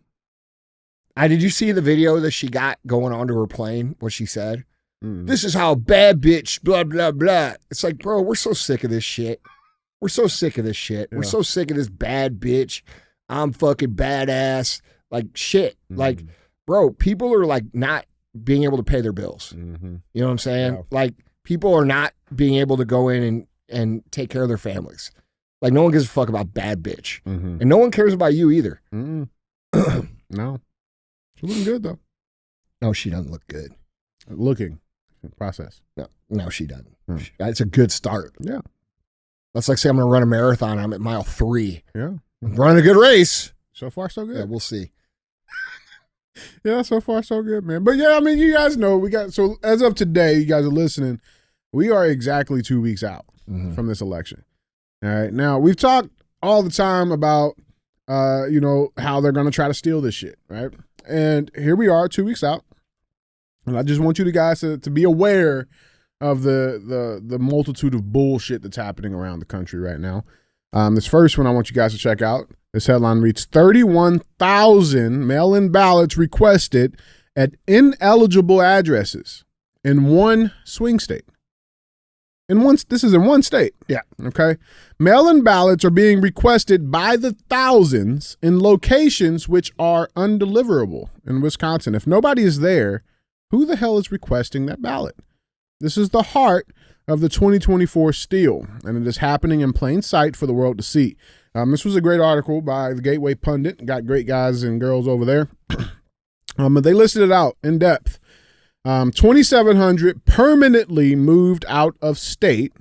Did you see the video that she got going onto her plane? What she said? This is how a bad bitch, blah, blah, blah. It's like, bro, we're so sick of this shit. We're so sick of this shit. Yeah. We're so sick of this bad bitch. I'm fucking badass. Like shit. Like, bro, people are like not being able to pay their bills. You know what I'm saying? Yeah. Like people are not being able to go in and take care of their families. Like no one gives a fuck about bad bitch. And no one cares about you either. No. She's looking good though. No, she doesn't look good. Looking. Process. No, she doesn't. It's a good start. Yeah. That's like saying I'm going to run a marathon. I'm at mile 3. Yeah. I'm running a good race. So far, so good. Yeah, we'll see. Yeah, so far, so good, man. But yeah, I mean, you guys know so as of today, you guys are listening, we are exactly 2 weeks out from this election. All right. Now, we've talked all the time about, how they're going to try to steal this shit, right? And here we are 2 weeks out. And I just want you guys to be aware of the multitude of bullshit that's happening around the country right now. This first one I want you guys to check out. This headline reads, 31,000 mail-in ballots requested at ineligible addresses in one swing state. This is in one state. Yeah. Okay. Mail-in ballots are being requested by the thousands in locations which are undeliverable in Wisconsin. If nobody is there, who the hell is requesting that ballot? This is the heart of the 2024 steal, and it is happening in plain sight for the world to see. This was a great article by the Gateway Pundit. Got great guys and girls over there. But they listed it out in depth. 2,700 permanently moved out of state.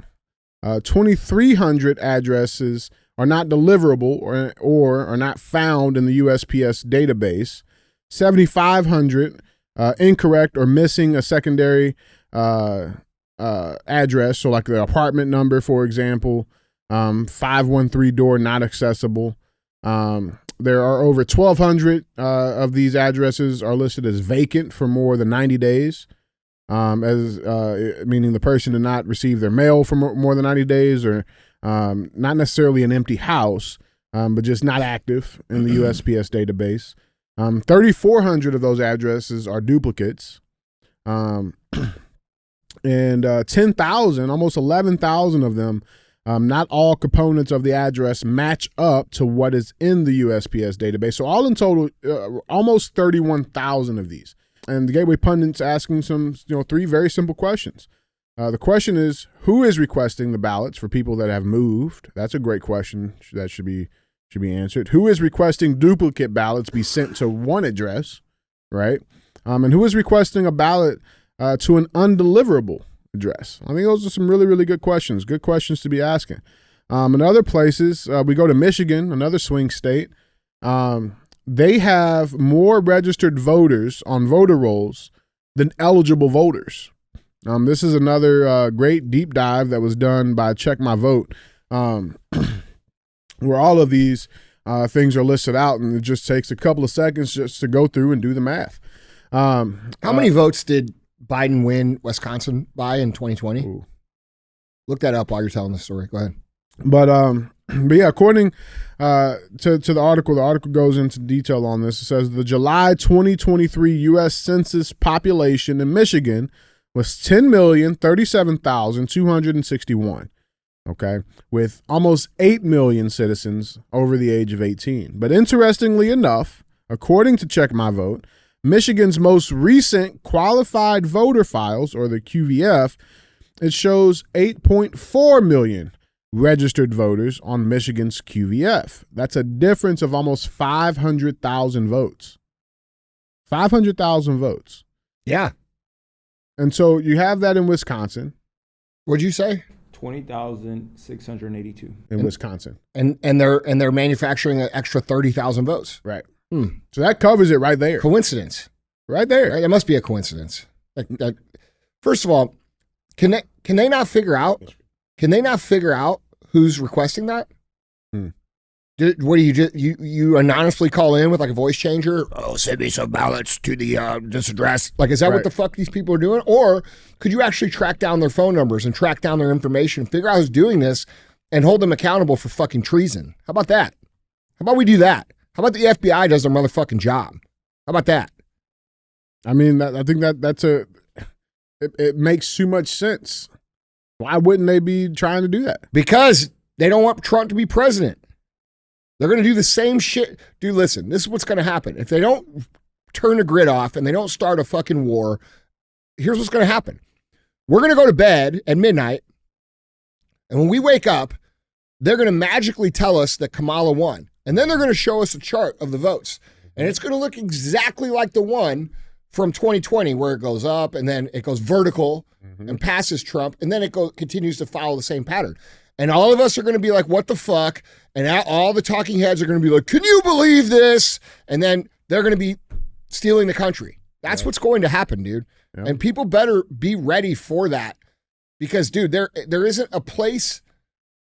2,300 addresses are not deliverable or are not found in the USPS database. 7,500 incorrect or missing a secondary address. So like the apartment number, for example, 513 door not accessible. There are over 1,200 of these addresses are listed as vacant for more than 90 days, meaning the person did not receive their mail for more than 90 days, or not necessarily an empty house, but just not active in the USPS database. 3,400 of those addresses are duplicates, and 10,000, almost 11,000 of them, not all components of the address match up to what is in the USPS database. So all in total, almost 31,000 of these. And the Gateway Pundit's asking some, 3 very simple questions. The question is, who is requesting the ballots for people that have moved? That's a great question that should be answered. Who is requesting duplicate ballots be sent to one address, right? And who is requesting a ballot to an undeliverable address? I think those are some really, really good questions to be asking. In other places, we go to Michigan, another swing state. They have more registered voters on voter rolls than eligible voters. This is another great deep dive that was done by Check My Vote, where all of these things are listed out, and it just takes a couple of seconds just to go through and do the math. How many votes did Biden win Wisconsin by in 2020? Ooh. Look that up while you're telling the story. Go ahead. But yeah, according to the article goes into detail on this. It says the July 2023 U.S. Census population in Michigan was 10,037,261. Okay, with almost 8 million citizens over the age of 18. But interestingly enough, according to Check My Vote, Michigan's most recent qualified voter files, or the QVF, it shows 8.4 million registered voters on Michigan's QVF. That's a difference of almost 500,000 votes. 500,000 votes. Yeah. And so you have that in Wisconsin. What'd you say? 20,682 in Wisconsin. And they're manufacturing an extra 30,000 votes. Right. So that covers it right there. Coincidence. Right there. Right? It must be a coincidence. First of all, can they not figure out who's requesting that? What do you anonymously call in with like a voice changer? Oh, send me some ballots to this address. Like, is that what the fuck these people are doing? Or could you actually track down their phone numbers and track down their information, figure out who's doing this, and hold them accountable for fucking treason. How about that? How about we do that? How about the FBI does their motherfucking job? How about that? I mean, I think it makes too much sense. Why wouldn't they be trying to do that? Because they don't want Trump to be president. They're going to do the same shit. Dude, listen, this is what's going to happen. If they don't turn the grid off and they don't start a fucking war, here's what's going to happen. We're going to go to bed at midnight, and when we wake up, they're going to magically tell us that Kamala won. And then they're going to show us a chart of the votes. And it's going to look exactly like the one from 2020 where it goes up and then it goes vertical and passes Trump. And then it continues to follow the same pattern. And all of us are going to be like, what the fuck? And all the talking heads are going to be like, can you believe this? And then they're going to be stealing the country. That's what's going to happen, dude. Yep. And people better be ready for that. Because, dude, there isn't a place,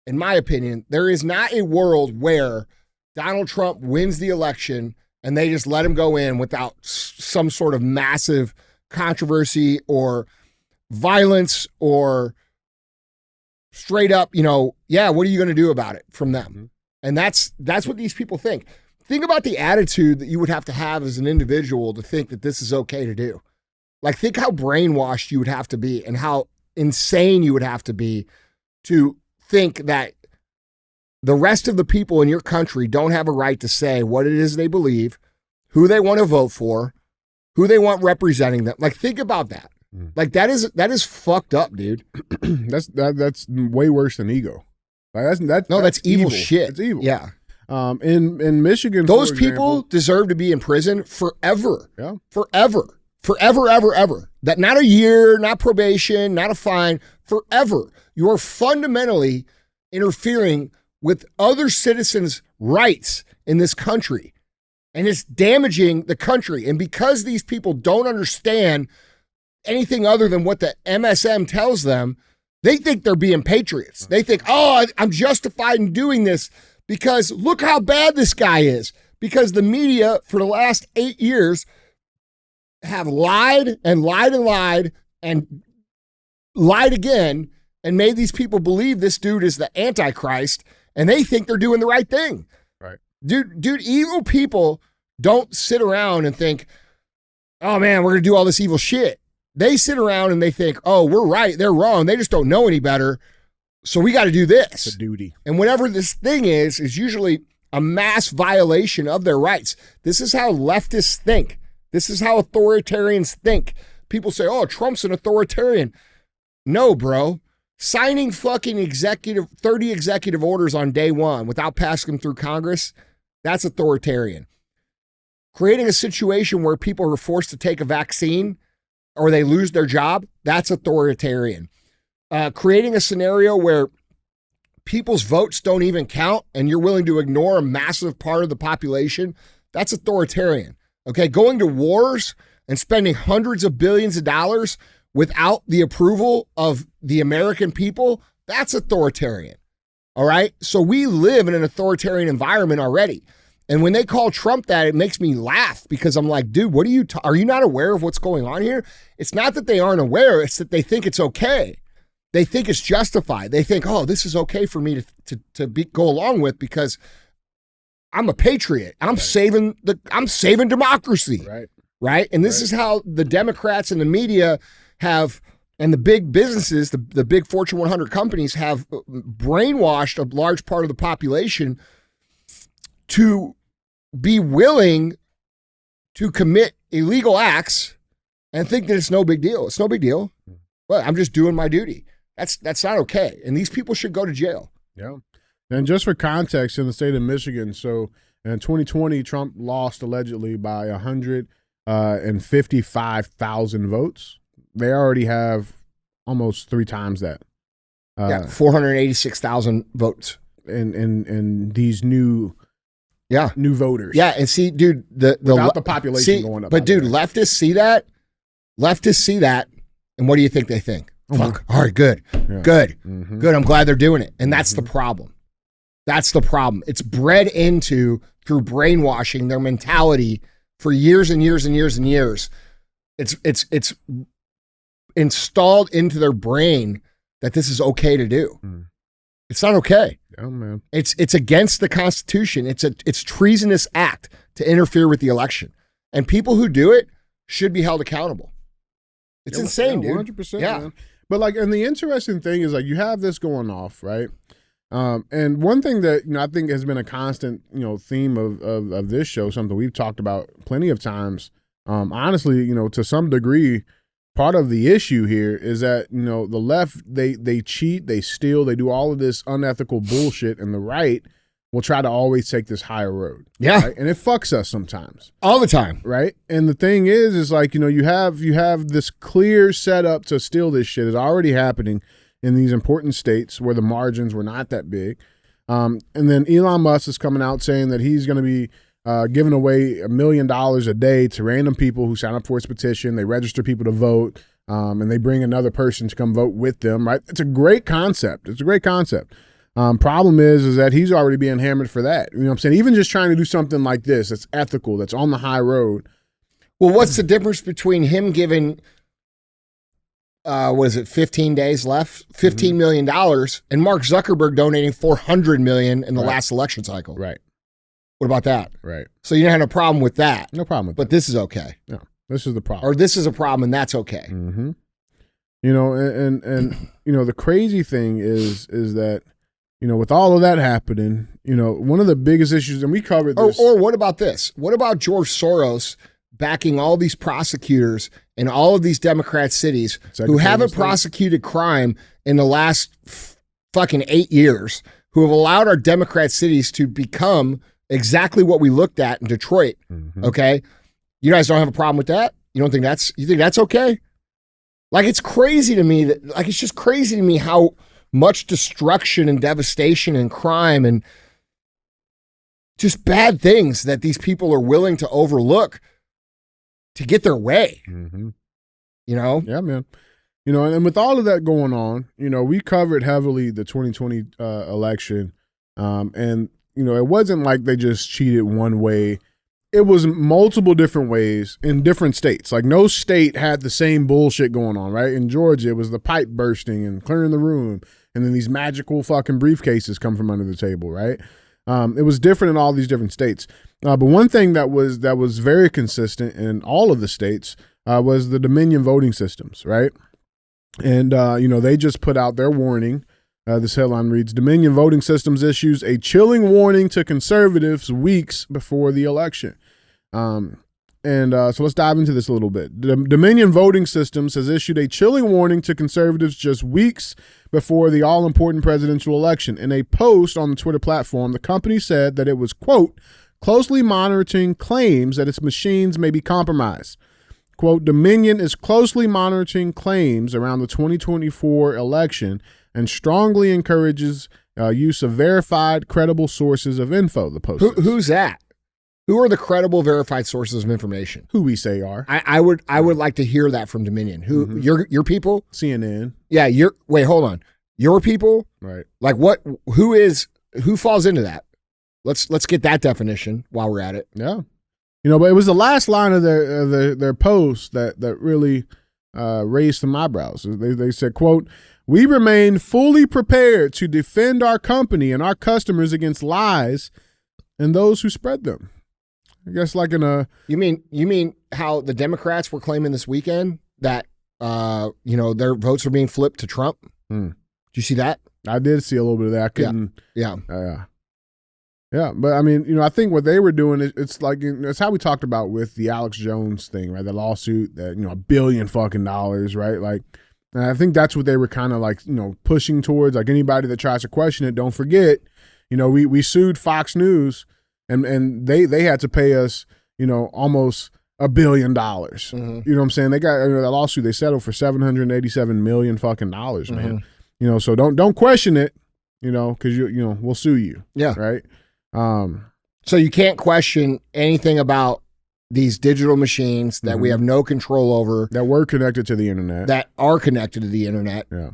in my opinion, there is not a world where Donald Trump wins the election and they just let him go in without some sort of massive controversy or violence or straight up, yeah, what are you going to do about it from them? And that's what these people think. Think about the attitude that you would have to have as an individual to think that this is okay to do. Like, think how brainwashed you would have to be and how insane you would have to be to think that the rest of the people in your country don't have a right to say what it is they believe, who they want to vote for, who they want representing them. Like, think about that. Like, that is fucked up, dude. That's way worse than ego. Like, that's evil shit. It's evil. Yeah. In Michigan, those people deserve to be in prison forever. Yeah. Forever, ever. That not a year, not probation, not a fine, forever. You are fundamentally interfering with other citizens' rights in this country. And it's damaging the country. And because these people don't understand anything other than what the MSM tells them, they think they're being patriots. They think, oh, I'm justified in doing this because look how bad this guy is. Because the media for the last 8 years have lied and lied and lied and lied again and made these people believe this dude is the Antichrist. And they think they're doing the right thing. Right. Dude, evil people don't sit around and think, oh man, we're going to do all this evil shit. They sit around and they think, oh, we're right, they're wrong. They just don't know any better. So we got to do this. It's a duty. And whatever this thing is usually a mass violation of their rights. This is how leftists think. This is how authoritarians think. People say, oh, Trump's an authoritarian. No, bro. Signing fucking 30 executive orders on day one without passing them through Congress, that's authoritarian. Creating a situation where people are forced to take a vaccine or they lose their job, that's authoritarian. Creating a scenario where people's votes don't even count and you're willing to ignore a massive part of the population, that's authoritarian. Okay, going to wars and spending hundreds of billions of dollars without the approval of the American people, that's authoritarian. All right? So we live in an authoritarian environment already. And when they call Trump that, it makes me laugh because I'm like, dude, what are you not aware of what's going on here? It's not that they aren't aware, it's that they think it's okay. They think it's justified. They think, oh, this is okay for me to go along with because I'm a patriot. I'm saving democracy. Right? And this is how the Democrats and the media have, and the big businesses, the big Fortune 100 companies have brainwashed a large part of the population to be willing to commit illegal acts and think that it's no big deal. It's no big deal. Well, I'm just doing my duty. That's not okay. And these people should go to jail. Yeah. And just for context, in the state of Michigan, so in 2020, Trump lost allegedly by 155,000 votes. They already have almost 3 times that. 486,000 votes. In these new voters. Yeah, and see, dude, without the population going up. But dude, leftists see that, and what do you think they think? Fuck. All right, good. Good. I'm glad they're doing it. And that's the problem. That's the problem. It's bred into, through brainwashing, their mentality for years and years and years and years. It's installed into their brain that this is okay to do. It's not okay. Oh man. It's against the Constitution. It's treasonous act to interfere with the election. And people who do it should be held accountable. It's insane, dude. 100%. Yeah. Man. But like, and the interesting thing is like you have this going off, right? And one thing that I think has been a constant theme of this show, something we've talked about plenty of times. Honestly, to some degree, part of the issue here is that the left they cheat, they steal, they do all of this unethical bullshit, and the right will try to always take this higher road. Yeah, right? And it fucks us sometimes, all the time, right? And the thing is like you have this clear setup to steal this shit is already happening in these important states where the margins were not that big, and then Elon Musk is coming out saying that he's going to be giving away $1 million a day to random people who sign up for his petition. They register people to vote, and they bring another person to come vote with them. Right? It's a great concept. Problem is that he's already being hammered for that. You know what I'm saying? Even just trying to do something like this that's ethical, that's on the high road. Well, what's the difference between him giving, 15 days left, $15 million, and Mark Zuckerberg donating $400 million in the last election cycle? Right. What about that? Right. So you don't have no problem with that. No problem with that. But this is okay. No, this is the problem. Or this is a problem and that's okay. Mm-hmm. And the crazy thing is that, with all of that happening, one of the biggest issues, and we covered this. Or what about this? What about George Soros backing all these prosecutors in all of these Democrat cities who haven't prosecuted crime in the last fucking 8 years, who have allowed our Democrat cities to become exactly what we looked at in Detroit. Mm-hmm. Okay. You guys don't have a problem with that? You think that's okay? Like, it's crazy to me it's just crazy to me how much destruction and devastation and crime and just bad things that these people are willing to overlook to get their way. Mm-hmm. Yeah, man. And with all of that going on, we covered heavily the 2020 election. And it wasn't like they just cheated one way. It was multiple different ways in different states. Like no state had the same bullshit going on, right? In Georgia, it was the pipe bursting and clearing the room. And then these magical fucking briefcases come from under the table, right? It was different in all these different states. But one thing that was very consistent in all of the states was the Dominion voting systems, right? And, they just put out their warning. This headline reads, Dominion Voting Systems issues a chilling warning to conservatives weeks before the election. So let's dive into this a little bit. The Dominion Voting Systems has issued a chilling warning to conservatives just weeks before the all-important presidential election. In a post on the Twitter platform, the company said that it was, quote, closely monitoring claims that its machines may be compromised. Quote, Dominion is closely monitoring claims around the 2024 election and strongly encourages use of verified, credible sources of info, the post says. Who's that? Who are the credible, verified sources of information? Who we say are. I would like to hear that from Dominion. Who your people? CNN. Yeah, wait, hold on. Your people? Right. Like who falls into that? Let's get that definition while we're at it. Yeah. But it was the last line of their post that really raised some eyebrows. They said, quote, we remain fully prepared to defend our company and our customers against lies and those who spread them. I guess like in a... You mean how the Democrats were claiming this weekend that, their votes were being flipped to Trump? Did you see that? I did see a little bit of that. I couldn't... Yeah. Yeah, but I mean, I think what they were doing it's like it's how we talked about with the Alex Jones thing, right? The lawsuit that $1 billion fucking dollars, right? Like, and I think that's what they were kind of like pushing towards. Like anybody that tries to question it, don't forget, we sued Fox News, and they had to pay us almost $1 billion. Mm-hmm. You know what I'm saying? They got that lawsuit. They settled for $787 million fucking dollars, man. Mm-hmm. So don't question it, because we'll sue you. Yeah, right. So you can't question anything about these digital machines that we have no control over. That were connected to the internet. That are connected to the internet. Yeah.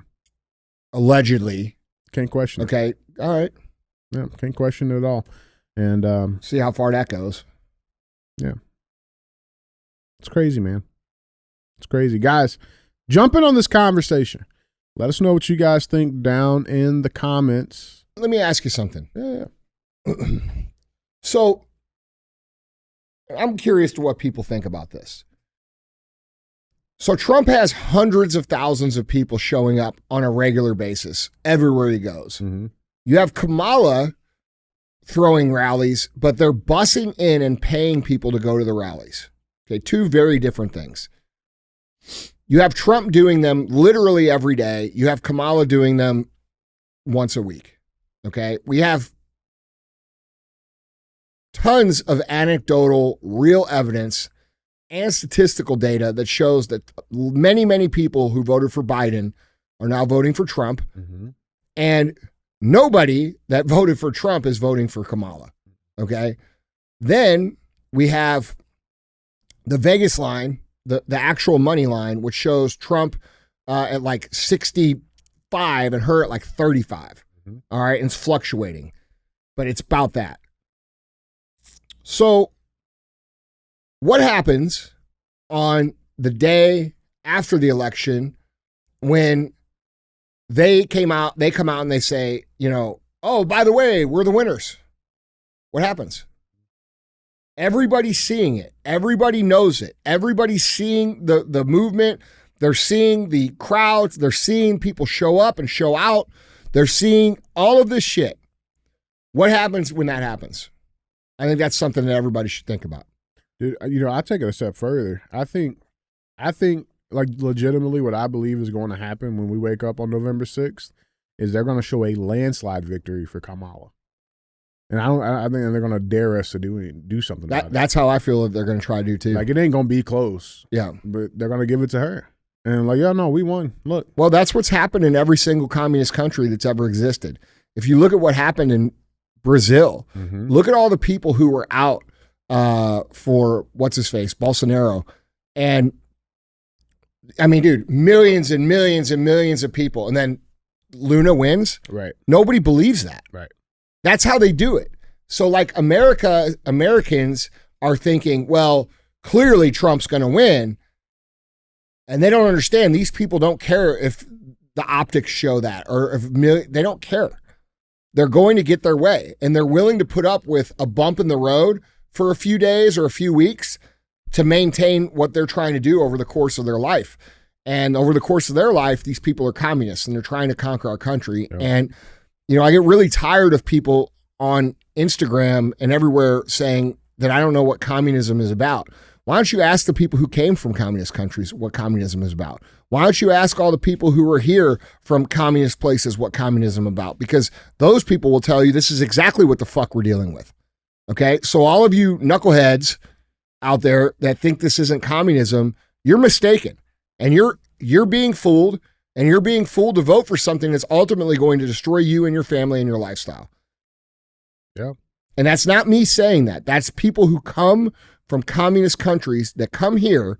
Allegedly. Can't question it. Okay. All right. Yeah, can't question it at all. And see how far that goes. Yeah. It's crazy, man. It's crazy. Guys, jump in on this conversation. Let us know what you guys think down in the comments. Let me ask you something. Yeah. So I'm curious to what people think about this. So Trump has hundreds of thousands of people showing up on a regular basis everywhere he goes. Mm-hmm. You have Kamala throwing rallies, but they're bussing in and paying people to go to the rallies. Okay, two very different things. You have Trump doing them literally every day. You have Kamala doing them once a week. Okay, we have tons of anecdotal, real evidence and statistical data that shows that many, many people who voted for Biden are now voting for Trump. Mm-hmm. And nobody that voted for Trump is voting for Kamala. Okay. Then we have the Vegas line, the actual money line, which shows Trump at like 65 and her at like 35. Mm-hmm. All right. And it's fluctuating, but it's about that. So what happens on the day after the election when they come out and they say, you know, oh, by the way, we're the winners? What happens? Everybody's seeing it. Everybody knows it. Everybody's seeing the movement. They're seeing the crowds. They're seeing people show up and show out. They're seeing all of this shit. What happens when that happens? I think that's something that everybody should think about. Dude, you know, I take it a step further. I think like legitimately what I believe is going to happen when we wake up on November 6th is they're going to show a landslide victory for Kamala. And I think they're going to dare us to do something about it. That's how I feel that they're going to try to do too. Like, it ain't going to be close. Yeah. But they're going to give it to her. And like, yeah, no, we won. Look. Well, that's what's happened in every single communist country that's ever existed. If you look at what happened in Brazil, Mm-hmm. look at all the people who were out for what's his face, Bolsonaro. And I mean, dude, millions and millions and millions of people. And then Luna wins. Right. Nobody believes that. Right. That's how they do it. So like Americans are thinking, well, clearly Trump's going to win. And they don't understand. These people don't care if the optics show that or if they don't care. They're going to get their way, and they're willing to put up with a bump in the road for a few days or a few weeks to maintain what they're trying to do over the course of their life. And over the course of their life, these people are communists and they're trying to conquer our country. Yeah. And, you know, I get really tired of people on Instagram and everywhere saying that I don't know what communism is about. Why don't you ask the people who came from communist countries what communism is about? Why don't you ask all the people who were here from communist places what communism is about? Because those people will tell you this is exactly what the fuck we're dealing with. Okay? So all of you knuckleheads out there that think this isn't communism, you're mistaken. And you're being fooled, and you're being fooled to vote for something that's ultimately going to destroy you and your family and your lifestyle. Yeah. And that's not me saying that. That's people who come from communist countries that come here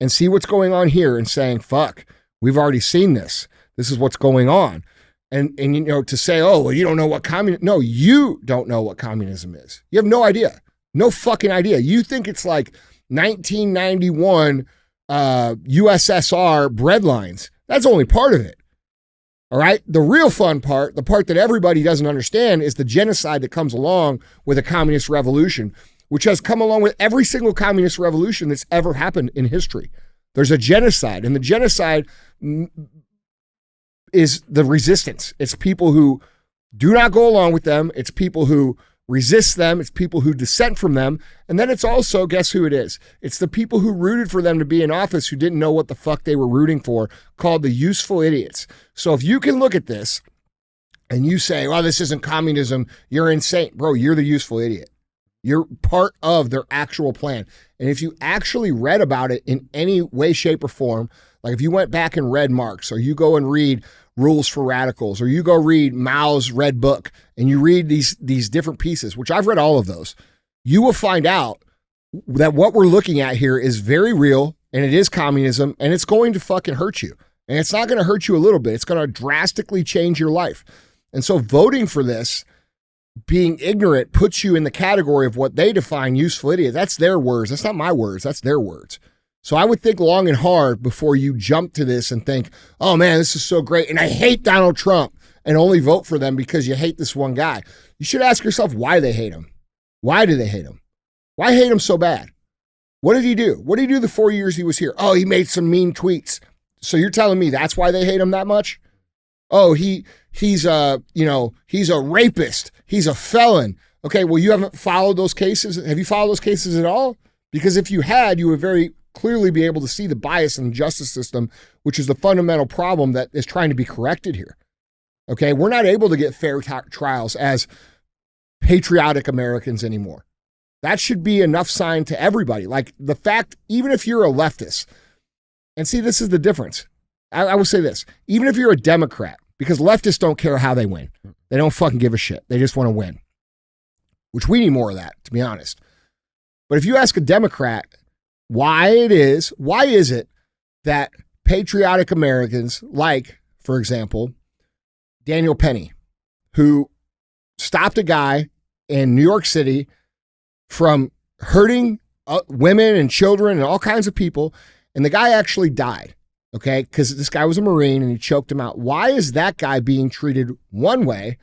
and see what's going on here and saying, fuck, we've already seen this. This is what's going on. And you know, to say, oh, well, you don't know what communism, no, you don't know what communism is. You have no idea. No fucking idea. You think it's like 1991 USSR breadlines. That's only part of it. All right. The real fun part, the part that everybody doesn't understand, is the genocide that comes along with a communist revolution, which has come along with every single communist revolution that's ever happened in history. There's a genocide, and the genocide is the resistance. It's people who do not go along with them. It's people who resist them. It's people who dissent from them. And then it's also, guess who it is? It's the people who rooted for them to be in office who didn't know what the fuck they were rooting for, called the useful idiots. So if you can look at this and you say, well, this isn't communism, you're insane. Bro, you're the useful idiot. You're part of their actual plan. And if you actually read about it in any way, shape, or form, like if you went back and read Marx, or you go and read Rules for Radicals, or you go read Mao's Red Book, and you read these different pieces, which I've read all of those, you will find out that what we're looking at here is very real, and it is communism, and it's going to fucking hurt you. And it's not going to hurt you a little bit. It's going to drastically change your life. And so voting for this, being ignorant, puts you in the category of what they define useful idiot. That's their words. That's not my words. That's their words. So I would think long and hard before you jump to this and think, oh man, this is so great. And I hate Donald Trump, and only vote for them because you hate this one guy. You should ask yourself why they hate him. Why do they hate him? Why hate him so bad? What did he do? What did he do the 4 years he was here? Oh, he made some mean tweets. So you're telling me that's why they hate him that much? Oh, he's a rapist. He's a felon. Okay, well, you haven't followed those cases. Have you followed those cases at all? Because if you had, you would very clearly be able to see the bias in the justice system, which is the fundamental problem that is trying to be corrected here. Okay, we're not able to get fair trials as patriotic Americans anymore. That should be enough sign to everybody. Like the fact, even if you're a leftist, and see, this is the difference. I will say this, even if you're a Democrat, because leftists don't care how they win. They don't fucking give a shit. They just want to win, which we need more of that, to be honest. But if you ask a Democrat why is it that patriotic Americans like, for example, Daniel Penny, who stopped a guy in New York City from hurting women and children and all kinds of people, and the guy actually died, okay, because this guy was a Marine and he choked him out. Why is that guy being treated one way,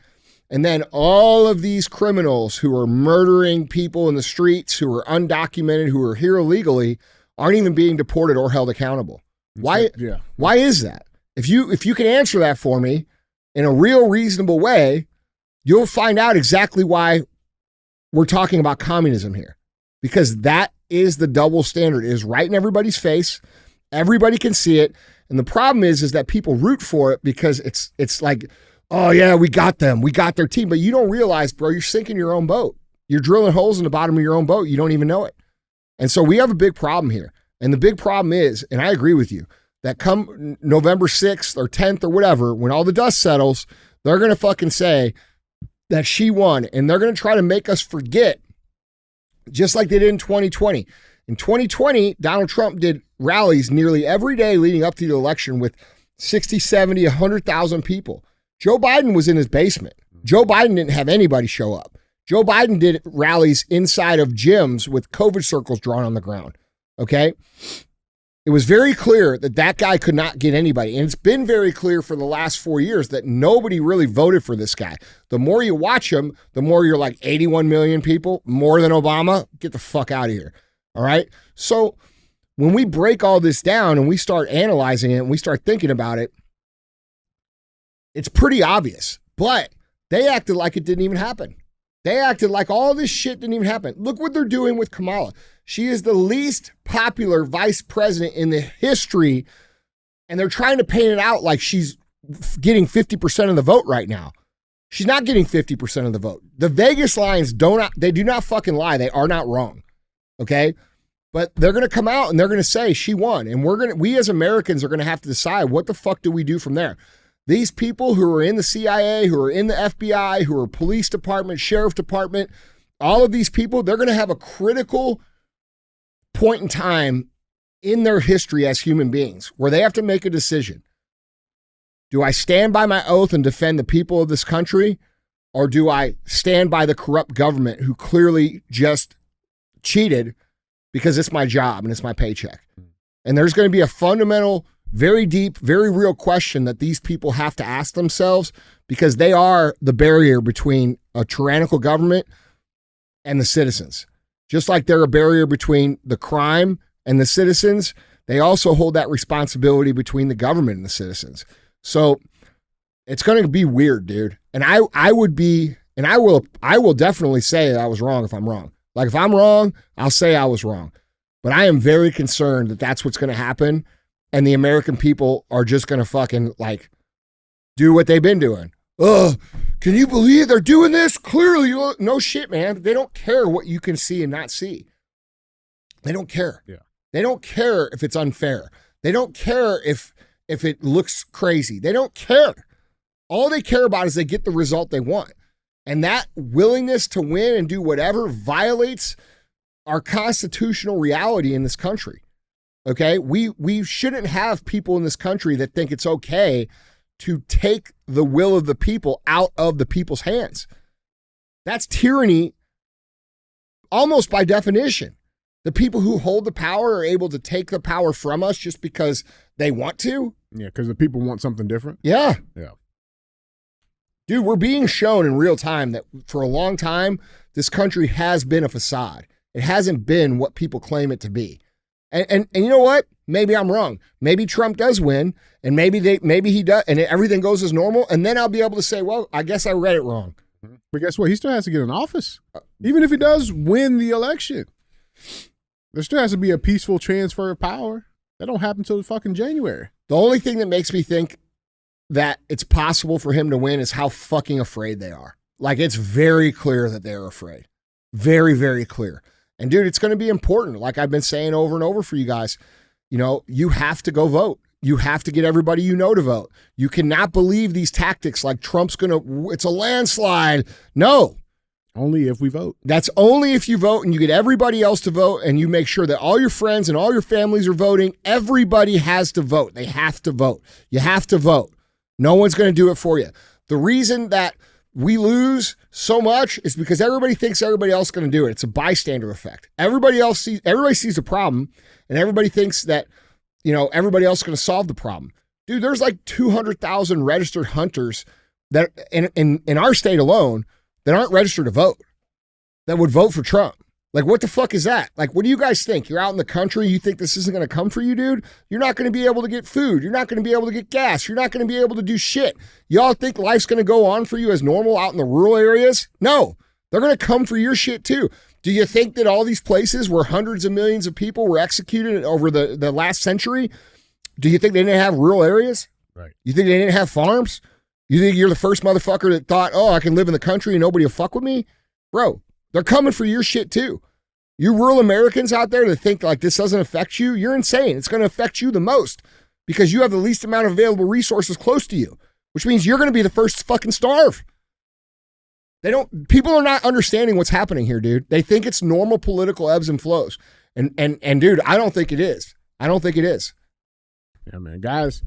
and then all of these criminals who are murdering people in the streets, who are undocumented, who are here illegally, aren't even being deported or held accountable? Why? Yeah. Why is that? If you can answer that for me in a real reasonable way, you'll find out exactly why we're talking about communism here. Because that is the double standard. It is right in everybody's face. Everybody can see it. And the problem is that people root for it because it's like, oh yeah, we got them. We got their team. But you don't realize, bro, you're sinking your own boat. You're drilling holes in the bottom of your own boat. You don't even know it. And so we have a big problem here. And the big problem is, and I agree with you, that come November 6th or 10th or whatever, when all the dust settles, they're going to fucking say that she won. And they're going to try to make us forget, just like they did in 2020. In 2020, Donald Trump did rallies nearly every day leading up to the election with 60, 70, 100,000 people. Joe Biden was in his basement. Joe Biden didn't have anybody show up. Joe Biden did rallies inside of gyms with COVID circles drawn on the ground. Okay? It was very clear that that guy could not get anybody. And it's been very clear for the last 4 years that nobody really voted for this guy. The more you watch him, the more you're like 81 million people, more than Obama. Get the fuck out of here. All right? So when we break all this down and we start analyzing it and we start thinking about it, it's pretty obvious. But they acted like it didn't even happen. They acted like all this shit didn't even happen. Look what they're doing with Kamala. She is the least popular vice president in the history, and they're trying to paint it out like she's getting 50% of the vote right now. She's not getting 50% of the vote. The Vegas lines do not fucking lie. They are not wrong. Okay? But they're going to come out and they're going to say she won, and we as Americans are going to have to decide what the fuck do we do from there. These people who are in the CIA, who are in the FBI, who are police department, sheriff department, all of these people, they're going to have a critical point in time in their history as human beings where they have to make a decision. Do I stand by my oath and defend the people of this country, or do I stand by the corrupt government who clearly just cheated because it's my job and it's my paycheck? And there's going to be a fundamental, very deep, very real question that these people have to ask themselves, because they are the barrier between a tyrannical government and the citizens. Just like they're a barrier between the crime and the citizens, they also hold that responsibility between the government and the citizens. So it's going to be weird, dude. And I will definitely say that I was wrong if I'm wrong. Like if I'm wrong, I'll say I was wrong. But I am very concerned that that's what's going to happen. And the American people are just going to fucking like do what they've been doing. Oh, can you believe they're doing this? Clearly, no shit, man. They don't care what you can see and not see. They don't care. Yeah. They don't care if it's unfair. They don't care if it looks crazy. They don't care. All they care about is they get the result they want. And that willingness to win and do whatever violates our constitutional reality in this country. Okay, we shouldn't have people in this country that think it's okay to take the will of the people out of the people's hands. That's tyranny almost by definition. The people who hold the power are able to take the power from us just because they want to. Yeah, because the people want something different. Yeah. Yeah. Dude, we're being shown in real time that for a long time, this country has been a facade. It hasn't been what people claim it to be. And you know what? Maybe I'm wrong. Maybe Trump does win, and maybe he does, and everything goes as normal, and then I'll be able to say, well, I guess I read it wrong. But guess what? He still has to get in office. Even if he does win the election, there still has to be a peaceful transfer of power. That don't happen until fucking January. The only thing that makes me think that it's possible for him to win is how fucking afraid they are. Like, it's very clear that they're afraid. Very, very clear. And dude, it's going to be important. Like I've been saying over and over for you guys, you know, you have to go vote. You have to get everybody you know to vote. You cannot believe these tactics like Trump's it's a landslide. No. Only if we vote. That's only if you vote and you get everybody else to vote and you make sure that all your friends and all your families are voting. Everybody has to vote. They have to vote. You have to vote. No one's going to do it for you. The reason that we lose so much is because everybody thinks everybody else is going to do it. It's a bystander effect. Everybody sees a problem and everybody thinks that, you know, everybody else is going to solve the problem. Dude, there's like 200,000 registered hunters that in our state alone that aren't registered to vote, that would vote for Trump. Like, what the fuck is that? Like, what do you guys think? You're out in the country, you think this isn't going to come for you, dude? You're not going to be able to get food. You're not going to be able to get gas. You're not going to be able to do shit. Y'all think life's going to go on for you as normal out in the rural areas? No, they're going to come for your shit too. Do you think that all these places where hundreds of millions of people were executed over the last century, do you think they didn't have rural areas? Right. You think they didn't have farms? You think you're the first motherfucker that thought, oh, I can live in the country and nobody will fuck with me? Bro, they're coming for your shit too. You rural Americans out there that think like this doesn't affect you, you're insane. It's going to affect you the most because you have the least amount of available resources close to you, which means you're going to be the first to fucking starve. People are not understanding what's happening here, dude. They think it's normal political ebbs and flows. And dude, I don't think it is. I don't think it is. Yeah, man. Guys,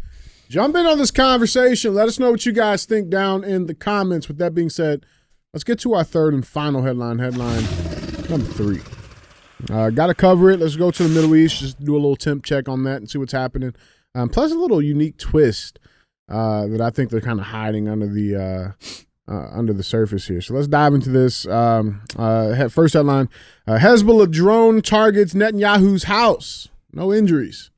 jump in on this conversation. Let us know what you guys think down in the comments. With that being said, let's get to our third and final headline. Headline number 3. Got to cover it. Let's go to the Middle East. Just do a little temp check on that and see what's happening. Plus a little unique twist that I think they're kind of hiding under the surface here. So let's dive into this. First headline, Hezbollah drone targets Netanyahu's house. No injuries.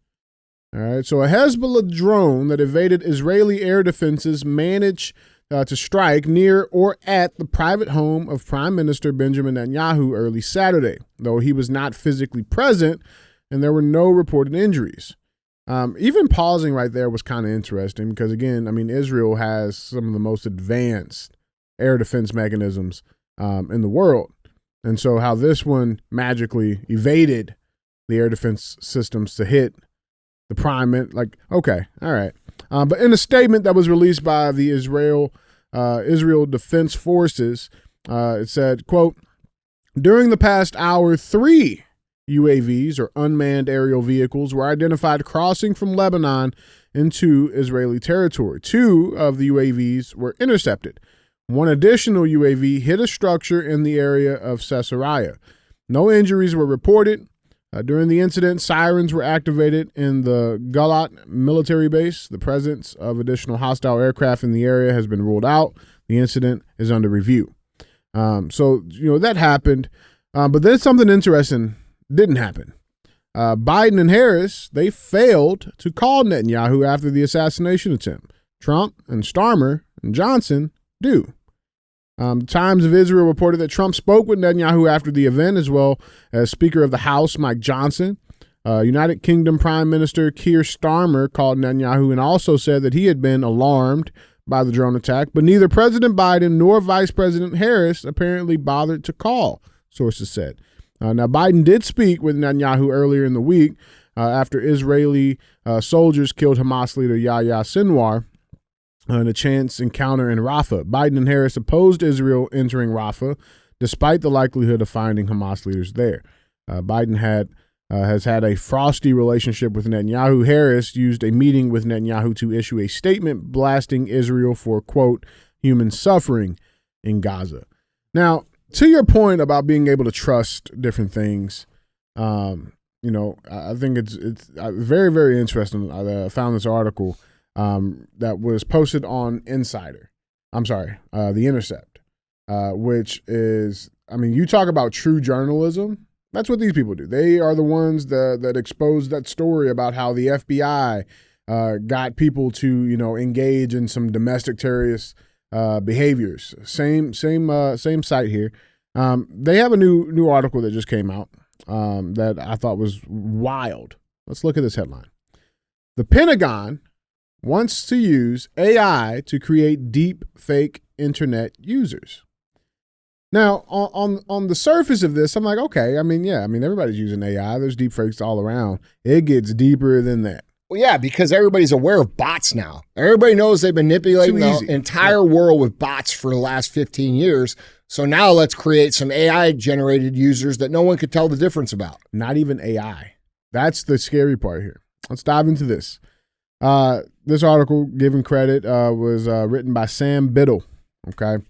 All right. So a Hezbollah drone that evaded Israeli air defenses managed to strike near or at the private home of Prime Minister Benjamin Netanyahu early Saturday, though he was not physically present and there were no reported injuries. Even pausing right there was kind of interesting because, again, I mean, Israel has some of the most advanced air defense mechanisms in the world. And so how this one magically evaded the air defense systems to hit the prime, like, okay, all right. But in a statement that was released by the Israel Defense Forces, it said, quote, during the past hour, 3 UAVs, or unmanned aerial vehicles, were identified crossing from Lebanon into Israeli territory. 2 of the UAVs were intercepted. 1 additional UAV hit a structure in the area of Caesarea. No injuries were reported. During the incident, sirens were activated in the Galat military base. The presence of additional hostile aircraft in the area has been ruled out. The incident is under review. So, that happened. But then something interesting didn't happen. Biden and Harris, they failed to call Netanyahu after the assassination attempt. Trump and Starmer and Johnson do. The Times of Israel reported that Trump spoke with Netanyahu after the event, as well as Speaker of the House Mike Johnson. United Kingdom Prime Minister Keir Starmer called Netanyahu and also said that he had been alarmed by the drone attack, but neither President Biden nor Vice President Harris apparently bothered to call, sources said. Now, Biden did speak with Netanyahu earlier in the week after Israeli soldiers killed Hamas leader Yahya Sinwar in a chance encounter in Rafah. Biden and Harris opposed Israel entering Rafah, despite the likelihood of finding Hamas leaders there. Biden has had a frosty relationship with Netanyahu. Harris used a meeting with Netanyahu to issue a statement blasting Israel for, quote, human suffering in Gaza. Now, to your point about being able to trust different things, I think it's very, very interesting. I found this article that was posted on Insider. I'm sorry, The Intercept, which is, you talk about true journalism. That's what these people do. They are the ones that exposed that story about how the FBI got people to, engage in some domestic terrorist behaviors. Same site here. They have a new article that just came out that I thought was wild. Let's look at this headline. The Pentagon wants to use AI to create deep fake internet users. Now, on the surface of this, I'm like, okay, everybody's using AI. There's deep fakes all around. It gets deeper than that. Well, yeah, because everybody's aware of bots now. Everybody knows they've been manipulating the entire world with bots for the last 15 years. So now let's create some AI-generated users that no one could tell the difference about. Not even AI. That's the scary part here. Let's dive into this. This article, given credit, was written by Sam Biddle. Okay.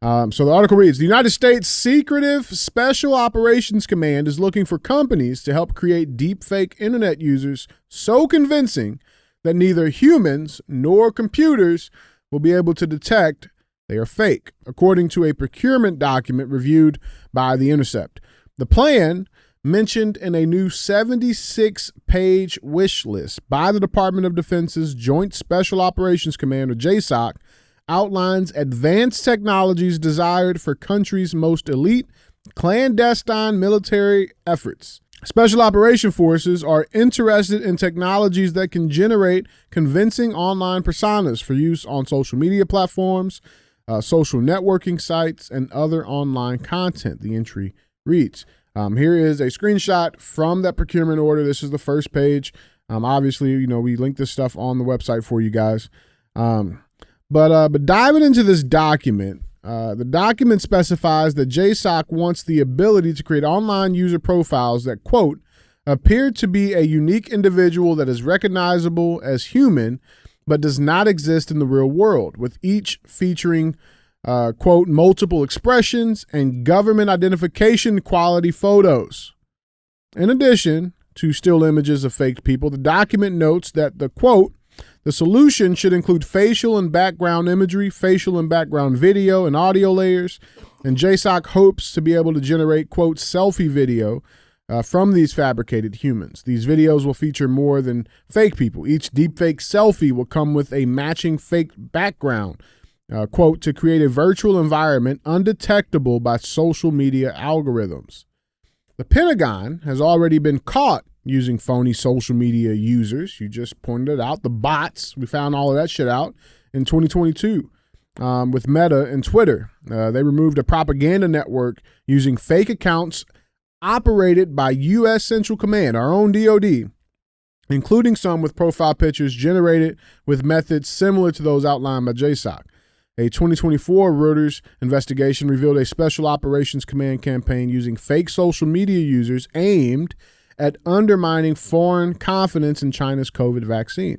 So the article reads, the United States Secretive Special Operations Command is looking for companies to help create deepfake internet users so convincing that neither humans nor computers will be able to detect they are fake, according to a procurement document reviewed by The Intercept. The plan, mentioned in a new 76-page wish list by the Department of Defense's Joint Special Operations Command, or JSOC, outlines advanced technologies desired for countries' most elite clandestine military efforts. Special operation forces are interested in technologies that can generate convincing online personas for use on social media platforms, social networking sites, and other online content, the entry reads. Here is a screenshot from that procurement order. This is the first page. Obviously, we link this stuff on the website for you guys. But diving into this document, the document specifies that JSOC wants the ability to create online user profiles that, quote, appear to be a unique individual that is recognizable as human, but does not exist in the real world, with each featuring, quote, multiple expressions and government identification quality photos. In addition to still images of faked people, the document notes that the, quote, the solution should include facial and background imagery, facial and background video and audio layers, and JSOC hopes to be able to generate, quote, selfie video from these fabricated humans. These videos will feature more than fake people. Each deepfake selfie will come with a matching fake background, quote, to create a virtual environment undetectable by social media algorithms. The Pentagon has already been caught using phony social media users. You just pointed it out. The bots, we found all of that shit out in 2022 with Meta and Twitter. They removed a propaganda network using fake accounts operated by U.S. Central Command, our own DOD, including some with profile pictures generated with methods similar to those outlined by JSOC. A 2024 Reuters investigation revealed a Special Operations Command campaign using fake social media users aimed at undermining foreign confidence in China's COVID vaccine.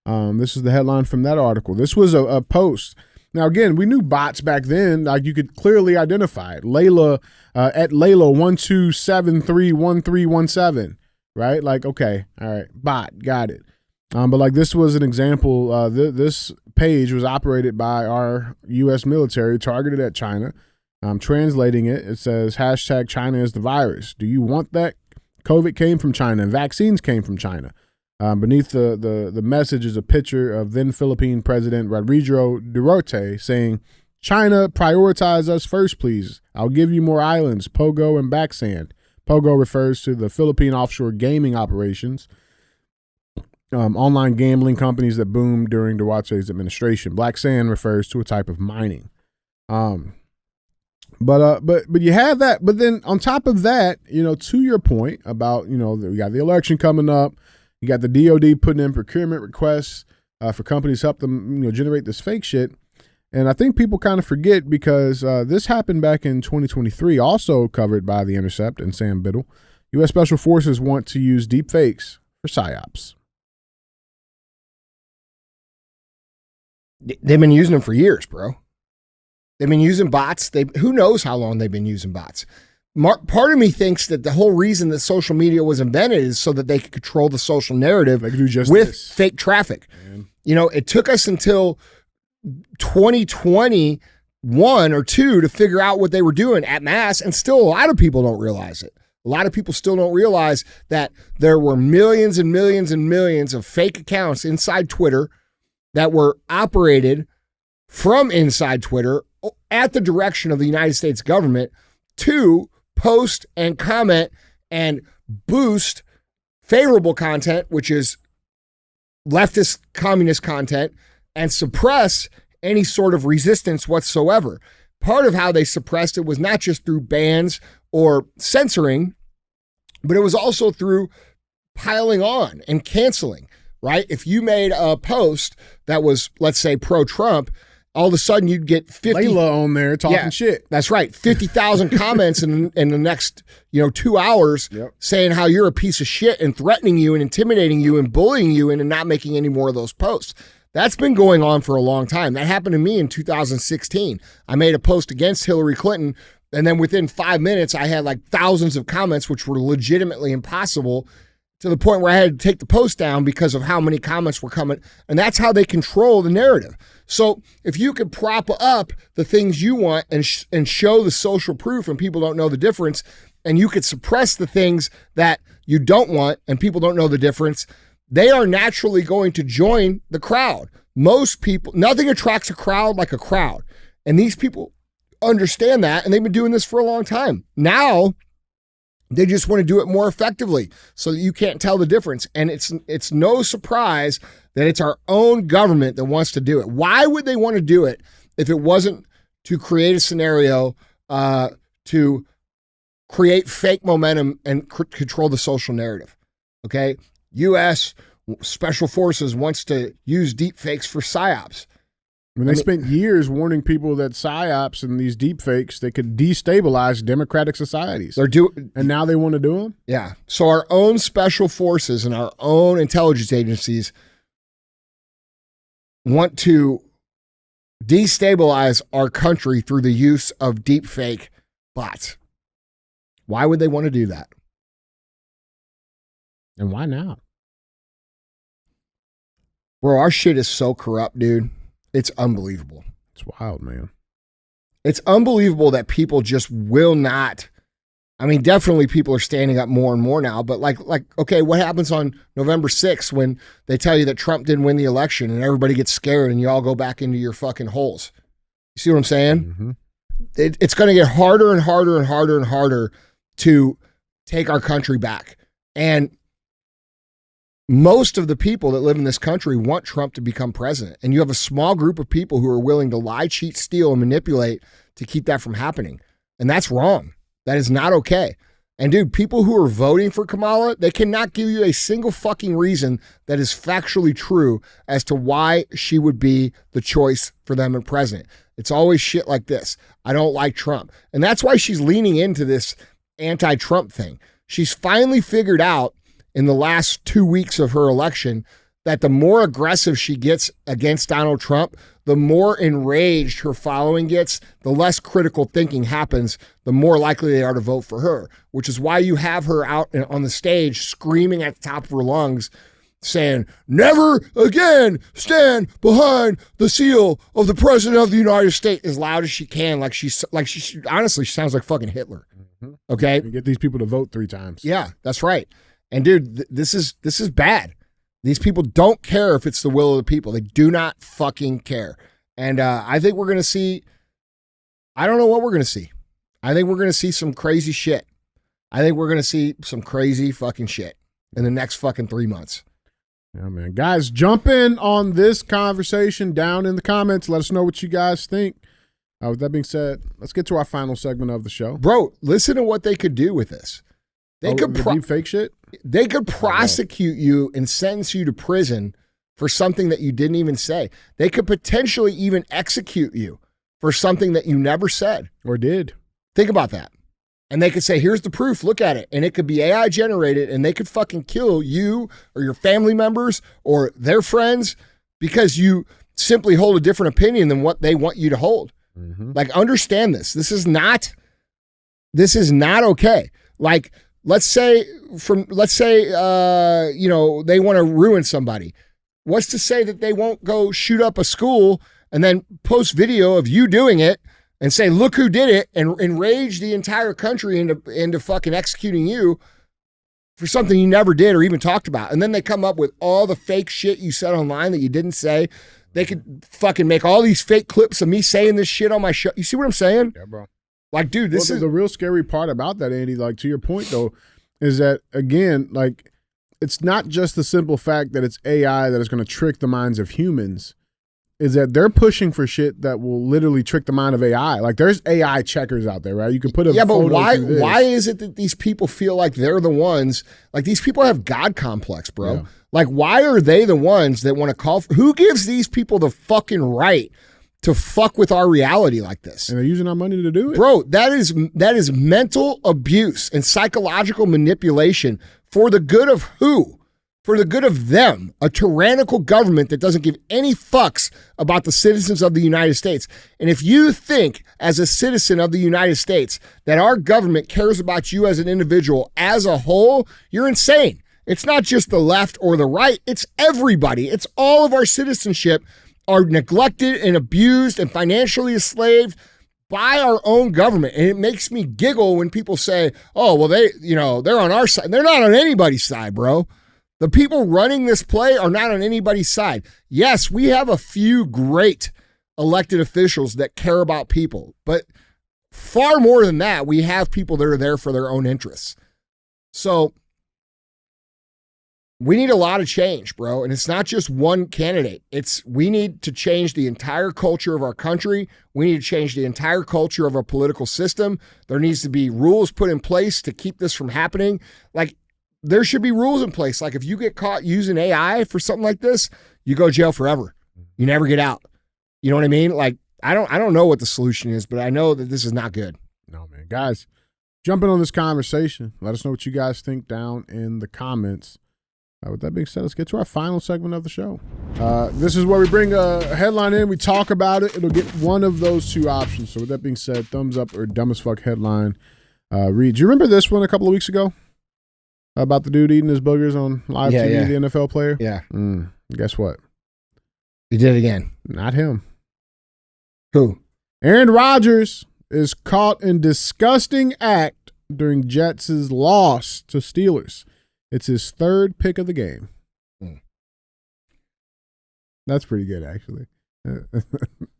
This is the headline from that article. This was a post. Now, again, we knew bots back then. Like, you could clearly identify it. Layla, at Layla 12731317, right? Like, okay, all right, bot, got it. But like, this was an example. This page was operated by our U.S. military targeted at China. Translating it, it says, hashtag China is the virus. Do you want that? COVID came from China and vaccines came from China. Beneath the message is a picture of then Philippine President Rodrigo Duterte saying, China, prioritize us first, please. I'll give you more islands, Pogo and Backsand. Pogo refers to the Philippine offshore gaming operations, online gambling companies that boomed during Duterte's administration. Black sand refers to a type of mining. But you have that. But then on top of that, to your point about, we got the election coming up. You got the DOD putting in procurement requests for companies to help them, generate this fake shit. And I think people kind of forget because this happened back in 2023, also covered by The Intercept and Sam Biddle. U.S. Special Forces want to use deep fakes for PSYOPs. They've been using them for years, bro. They've been using bots. Who knows how long they've been using bots? Part of me thinks that the whole reason that social media was invented is so that they could control the social narrative with fake traffic. Man. You know, it took us until 2021 or 2 to figure out what they were doing at mass, and still a lot of people don't realize it. A lot of people still don't realize that there were millions and millions and millions of fake accounts inside Twitter that were operated from inside Twitter at the direction of the United States government to post and comment and boost favorable content, which is leftist communist content, and suppress any sort of resistance whatsoever. Part of how they suppressed it was not just through bans or censoring, but it was also through piling on and canceling, right? If you made a post that was, let's say, pro-Trump, all of a sudden you'd get 50 Layla on there talking shit. That's right. 50,000 comments in the next 2 hours saying how you're a piece of shit and threatening you and intimidating you and bullying you into not making any more of those posts. That's been going on for a long time. That happened to me in 2016. I made a post against Hillary Clinton, and then within 5 minutes I had like thousands of comments which were legitimately impossible, to the point where I had to take the post down because of how many comments were coming. And that's how they control the narrative. So if you could prop up the things you want and show the social proof and people don't know the difference, and you could suppress the things that you don't want and people don't know the difference, they are naturally going to join the crowd. Most people, nothing attracts a crowd like a crowd. And these people understand that, and they've been doing this for a long time. Now, they just want to do it more effectively so that you can't tell the difference. And it's no surprise that it's our own government that wants to do it. Why would they want to do it if it wasn't to create a scenario to create fake momentum and control the social narrative? Okay? U.S. Special Forces wants to use deep fakes for psyops. They spent years warning people that psyops and these deep fakes, they could destabilize democratic societies. And now they want to do them? Yeah. So our own special forces and our own intelligence agencies want to destabilize our country through the use of deep fake bots. Why would they want to do that? And why now? Bro, our shit is so corrupt, dude. It's unbelievable. It's wild, man. It's unbelievable that people just will not. I mean, definitely people are standing up more and more now, but like, okay, what happens on November 6th when they tell you that Trump didn't win the election and everybody gets scared and you all go back into your fucking holes? You see what I'm saying? Mm-hmm. It's going to get harder and harder and harder and harder to take our country back. And most of the people that live in this country want Trump to become president. And you have a small group of people who are willing to lie, cheat, steal, and manipulate to keep that from happening. And that's wrong. That is not okay. And dude, people who are voting for Kamala, they cannot give you a single fucking reason that is factually true as to why she would be the choice for them as president. It's always shit like this. I don't like Trump. And that's why she's leaning into this anti-Trump thing. She's finally figured out in the last 2 weeks of her election that the more aggressive she gets against Donald Trump, the more enraged her following gets, the less critical thinking happens, the more likely they are to vote for her, which is why you have her out on the stage screaming at the top of her lungs, saying, "Never again stand behind the seal of the President of the United States," as loud as she can. Like she honestly, she sounds like fucking Hitler. Mm-hmm. Okay? You get these people to vote 3 times. Yeah, that's right. And dude, this is bad. These people don't care if it's the will of the people. They do not fucking care. And I think we're going to see, I don't know what we're going to see. I think we're going to see some crazy shit. I think we're going to see some crazy fucking shit in the next fucking 3 months. Yeah, man. Guys, jump in on this conversation down in the comments. Let us know what you guys think. With that being said, let's get to our final segment of the show. Bro, listen to what they could do with this. They could deep fake shit? They could prosecute you and sentence you to prison for something that you didn't even say. They could potentially even execute you for something that you never said. Or did. Think about that. And they could say, here's the proof, look at it. And it could be AI generated and they could fucking kill you or your family members or their friends because you simply hold a different opinion than what they want you to hold. Mm-hmm. Like, understand this. This is not This is not okay. Like, let's say, they want to ruin somebody. What's to say that they won't go shoot up a school and then post video of you doing it and say, look who did it, and enrage the entire country into fucking executing you for something you never did or even talked about. And then they come up with all the fake shit you said online that you didn't say. They could fucking make all these fake clips of me saying this shit on my show. You see what I'm saying? Yeah, bro. Like, dude, this is the real scary part about that, Andy. Like, to your point though, is that again, like, it's not just the simple fact that it's AI that is going to trick the minds of humans. Is that they're pushing for shit that will literally trick the mind of AI. Like, there's AI checkers out there, right? You can put a but photo why? through this. Why is it that these people feel like they're the ones? Like, these people have God complex, bro. Yeah. Like, why are they the ones that want to call? Who gives these people the fucking right to fuck with our reality like this? And they're using our money to do it, bro. That is mental abuse and psychological manipulation for the good of who? For the good of them, a tyrannical government that doesn't give any fucks about the citizens of the United States. And if you think, as a citizen of the United States, that our government cares about you as an individual as a whole, you're insane. It's not just the left or the right, it's everybody. It's all of our citizenship are neglected and abused and financially enslaved by our own government. And it makes me giggle when people say, oh, well, they're on our side. They're not on anybody's side, bro. The people running this play are not on anybody's side. Yes, we have a few great elected officials that care about people, but far more than that, we have people that are there for their own interests. So we need a lot of change, bro. And it's not just one candidate. We need to change the entire culture of our country. We need to change the entire culture of our political system. There needs to be rules put in place to keep this from happening. Like, there should be rules in place. Like, if you get caught using AI for something like this, you go to jail forever. You never get out. You know what I mean? Like, I don't know what the solution is, but I know that this is not good. No, man. Guys, jump in on this conversation. Let us know what you guys think down in the comments. With that being said, let's get to our final segment of the show. This is where we bring a headline in. We talk about it. It'll get one of those two options. So with that being said, thumbs up or dumb as fuck headline. Reed, do you remember this one a couple of weeks ago? About the dude eating his boogers on live TV, yeah. the NFL player? Yeah. Guess what? He did it again. Not him. Who? Aaron Rodgers is caught in disgusting act during Jets' loss to Steelers. It's his third pick of the game. That's pretty good, actually.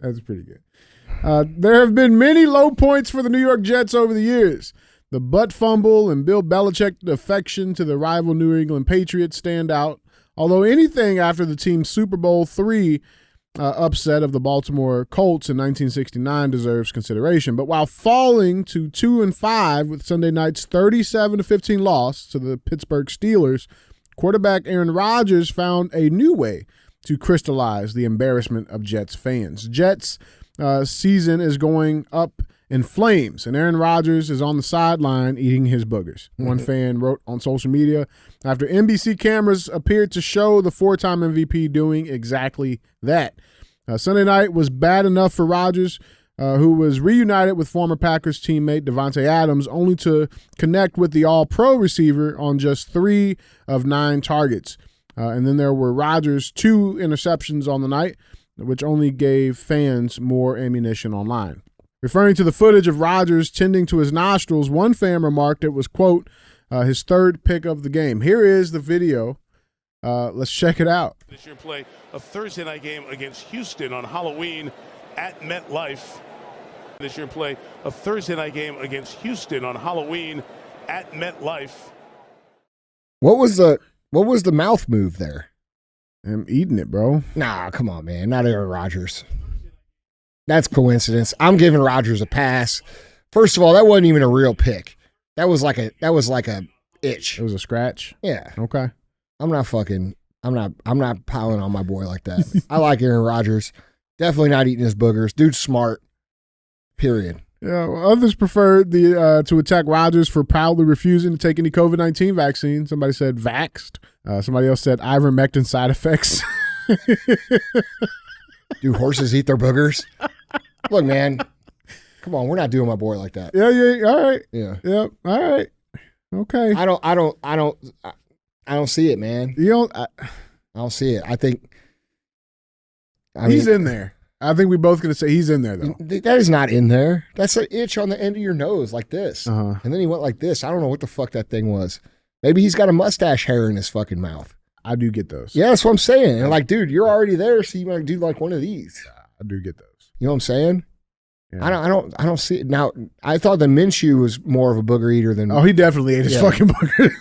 That's pretty good. There have been many low points for the New York Jets over the years. The butt fumble and Bill Belichick's defection to the rival New England Patriots stand out, although anything after the team's Super Bowl III upset of the Baltimore Colts in 1969 deserves consideration. But while falling to 2-5 with Sunday night's 37-15 loss to the Pittsburgh Steelers, quarterback Aaron Rodgers found a new way to crystallize the embarrassment of Jets fans. Jets season is going up in flames, and Aaron Rodgers is on the sideline eating his boogers. One fan wrote on social media after NBC cameras appeared to show the four-time MVP doing exactly that. Sunday night was bad enough for Rodgers, who was reunited with former Packers teammate Davante Adams, only to connect with the all-pro receiver on just 3 of 9 targets. And then there were Rodgers' 2 interceptions on the night, which only gave fans more ammunition online. Referring to the footage of Rodgers tending to his nostrils, one fan remarked it was, quote, his third pick of the game. Here is the video. Let's check it out. This year play a Thursday night game against Houston on Halloween at MetLife. This year play a Thursday night game against Houston on Halloween at MetLife. What was the mouth move there? I'm eating it, bro. Nah, come on, man. Not Aaron Rodgers. That's coincidence. I'm giving Rodgers a pass. First of all, that wasn't even a real pick. That was like a itch. It was a scratch? Yeah. Okay. I'm not piling on my boy like that. I like Aaron Rodgers. Definitely not eating his boogers. Dude's smart. Period. Yeah, well, others preferred to attack Rodgers for proudly refusing to take any COVID-19 vaccine. Somebody said vaxxed. Somebody else said ivermectin side effects. Do horses eat their boogers? Look, man. Come on, we're not doing my boy like that. Yeah. All right. Yeah. Yep. All right. Okay. I don't see it, man. You don't. I don't see it. I think he's in there. I think we both gonna say he's in there though. That is not in there. That's an itch on the end of your nose like this, Uh-huh. and then he went like this. I don't know what the fuck that thing was. Maybe he's got a mustache hair in his fucking mouth. I do get those. Yeah, that's what I'm saying. And like, dude, you're already there, so you might do like one of these. I do get those. You know what I'm saying? Yeah. I don't see it. Now, I thought the Minshew was more of a booger eater than. Oh, he definitely ate his fucking booger.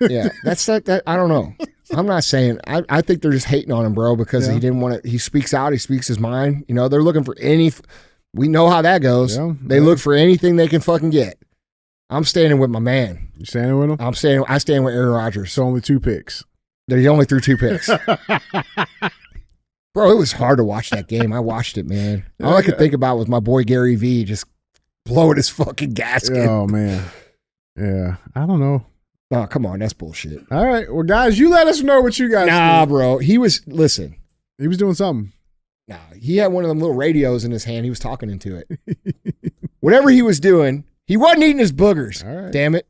Yeah, that's that. I don't know. I'm not saying. I think they're just hating on him, bro, because he didn't want to. He speaks out. He speaks his mind. You know, they're looking for any. We know how that goes. Yeah, they look for anything they can fucking get. I'm standing with my man. You standing with him? I stand with Aaron Rodgers. So only 2 picks. He only threw 2 picks. Bro, it was hard to watch that game. I watched it, man. All I could think about was my boy Gary V just blowing his fucking gasket. Oh, man. Yeah. I don't know. Oh, come on. That's bullshit. All right. Well, guys, you let us know what you guys Nah, think. bro. He was doing something. Nah, he had one of them little radios in his hand. He was talking into it. Whatever he was doing, he wasn't eating his boogers. All right. Damn it.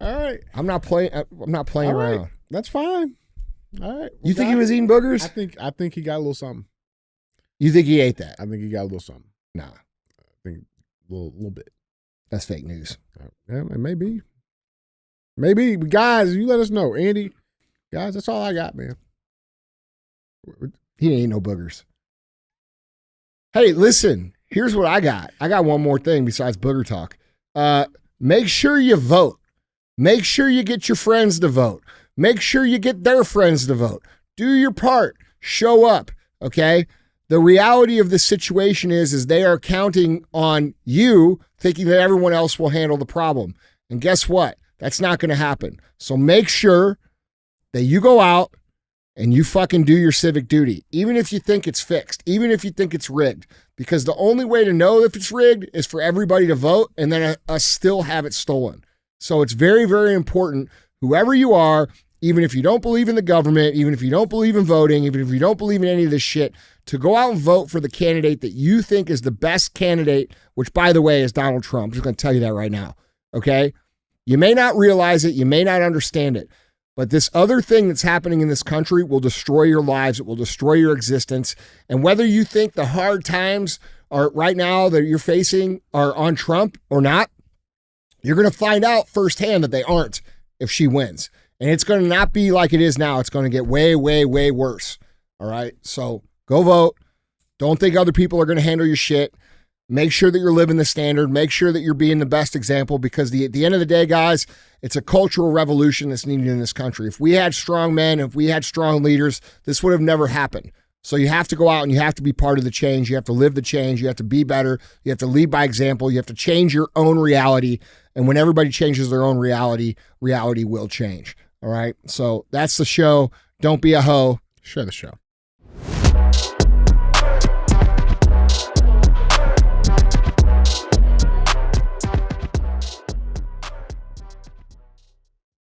All right. I'm not playing around. Right. That's fine. All right. Well, You think he was eating boogers? I think he got a little something. You think he ate that? I think he got a little something. Nah. I think a little bit. That's fake news. Yeah, it may be. Maybe. Guys, you let us know. Andy, guys, that's all I got, man. He ain't no boogers. Hey, listen, here's what I got. I got one more thing besides booger talk. Make sure you vote. Make sure you get your friends to vote. Make sure you get their friends to vote. Do your part. Show up, okay? The reality of this situation is they are counting on you thinking that everyone else will handle the problem. And guess what? That's not going to happen. So make sure that you go out and you fucking do your civic duty, even if you think it's fixed, even if you think it's rigged, because the only way to know if it's rigged is for everybody to vote and then us still have it stolen. So it's very, very important, whoever you are, even if you don't believe in the government, even if you don't believe in voting, even if you don't believe in any of this shit, to go out and vote for the candidate that you think is the best candidate, which, by the way, is Donald Trump. I'm just going to tell you that right now, okay? You may not realize it. You may not understand it. But this other thing that's happening in this country will destroy your lives. It will destroy your existence. And whether you think the hard times are right now that you're facing are on Trump or not, you're going to find out firsthand that they aren't if she wins. And it's going to not be like it is now. It's going to get way, way, way worse. All right? So go vote. Don't think other people are going to handle your shit. Make sure that you're living the standard. Make sure that you're being the best example, because at the end of the day, guys, it's a cultural revolution that's needed in this country. If we had strong men, if we had strong leaders, this would have never happened. So you have to go out and you have to be part of the change. You have to live the change. You have to be better. You have to lead by example. You have to change your own reality. And when everybody changes their own reality, reality will change. All right? So that's the show. Don't be a hoe. Share the show.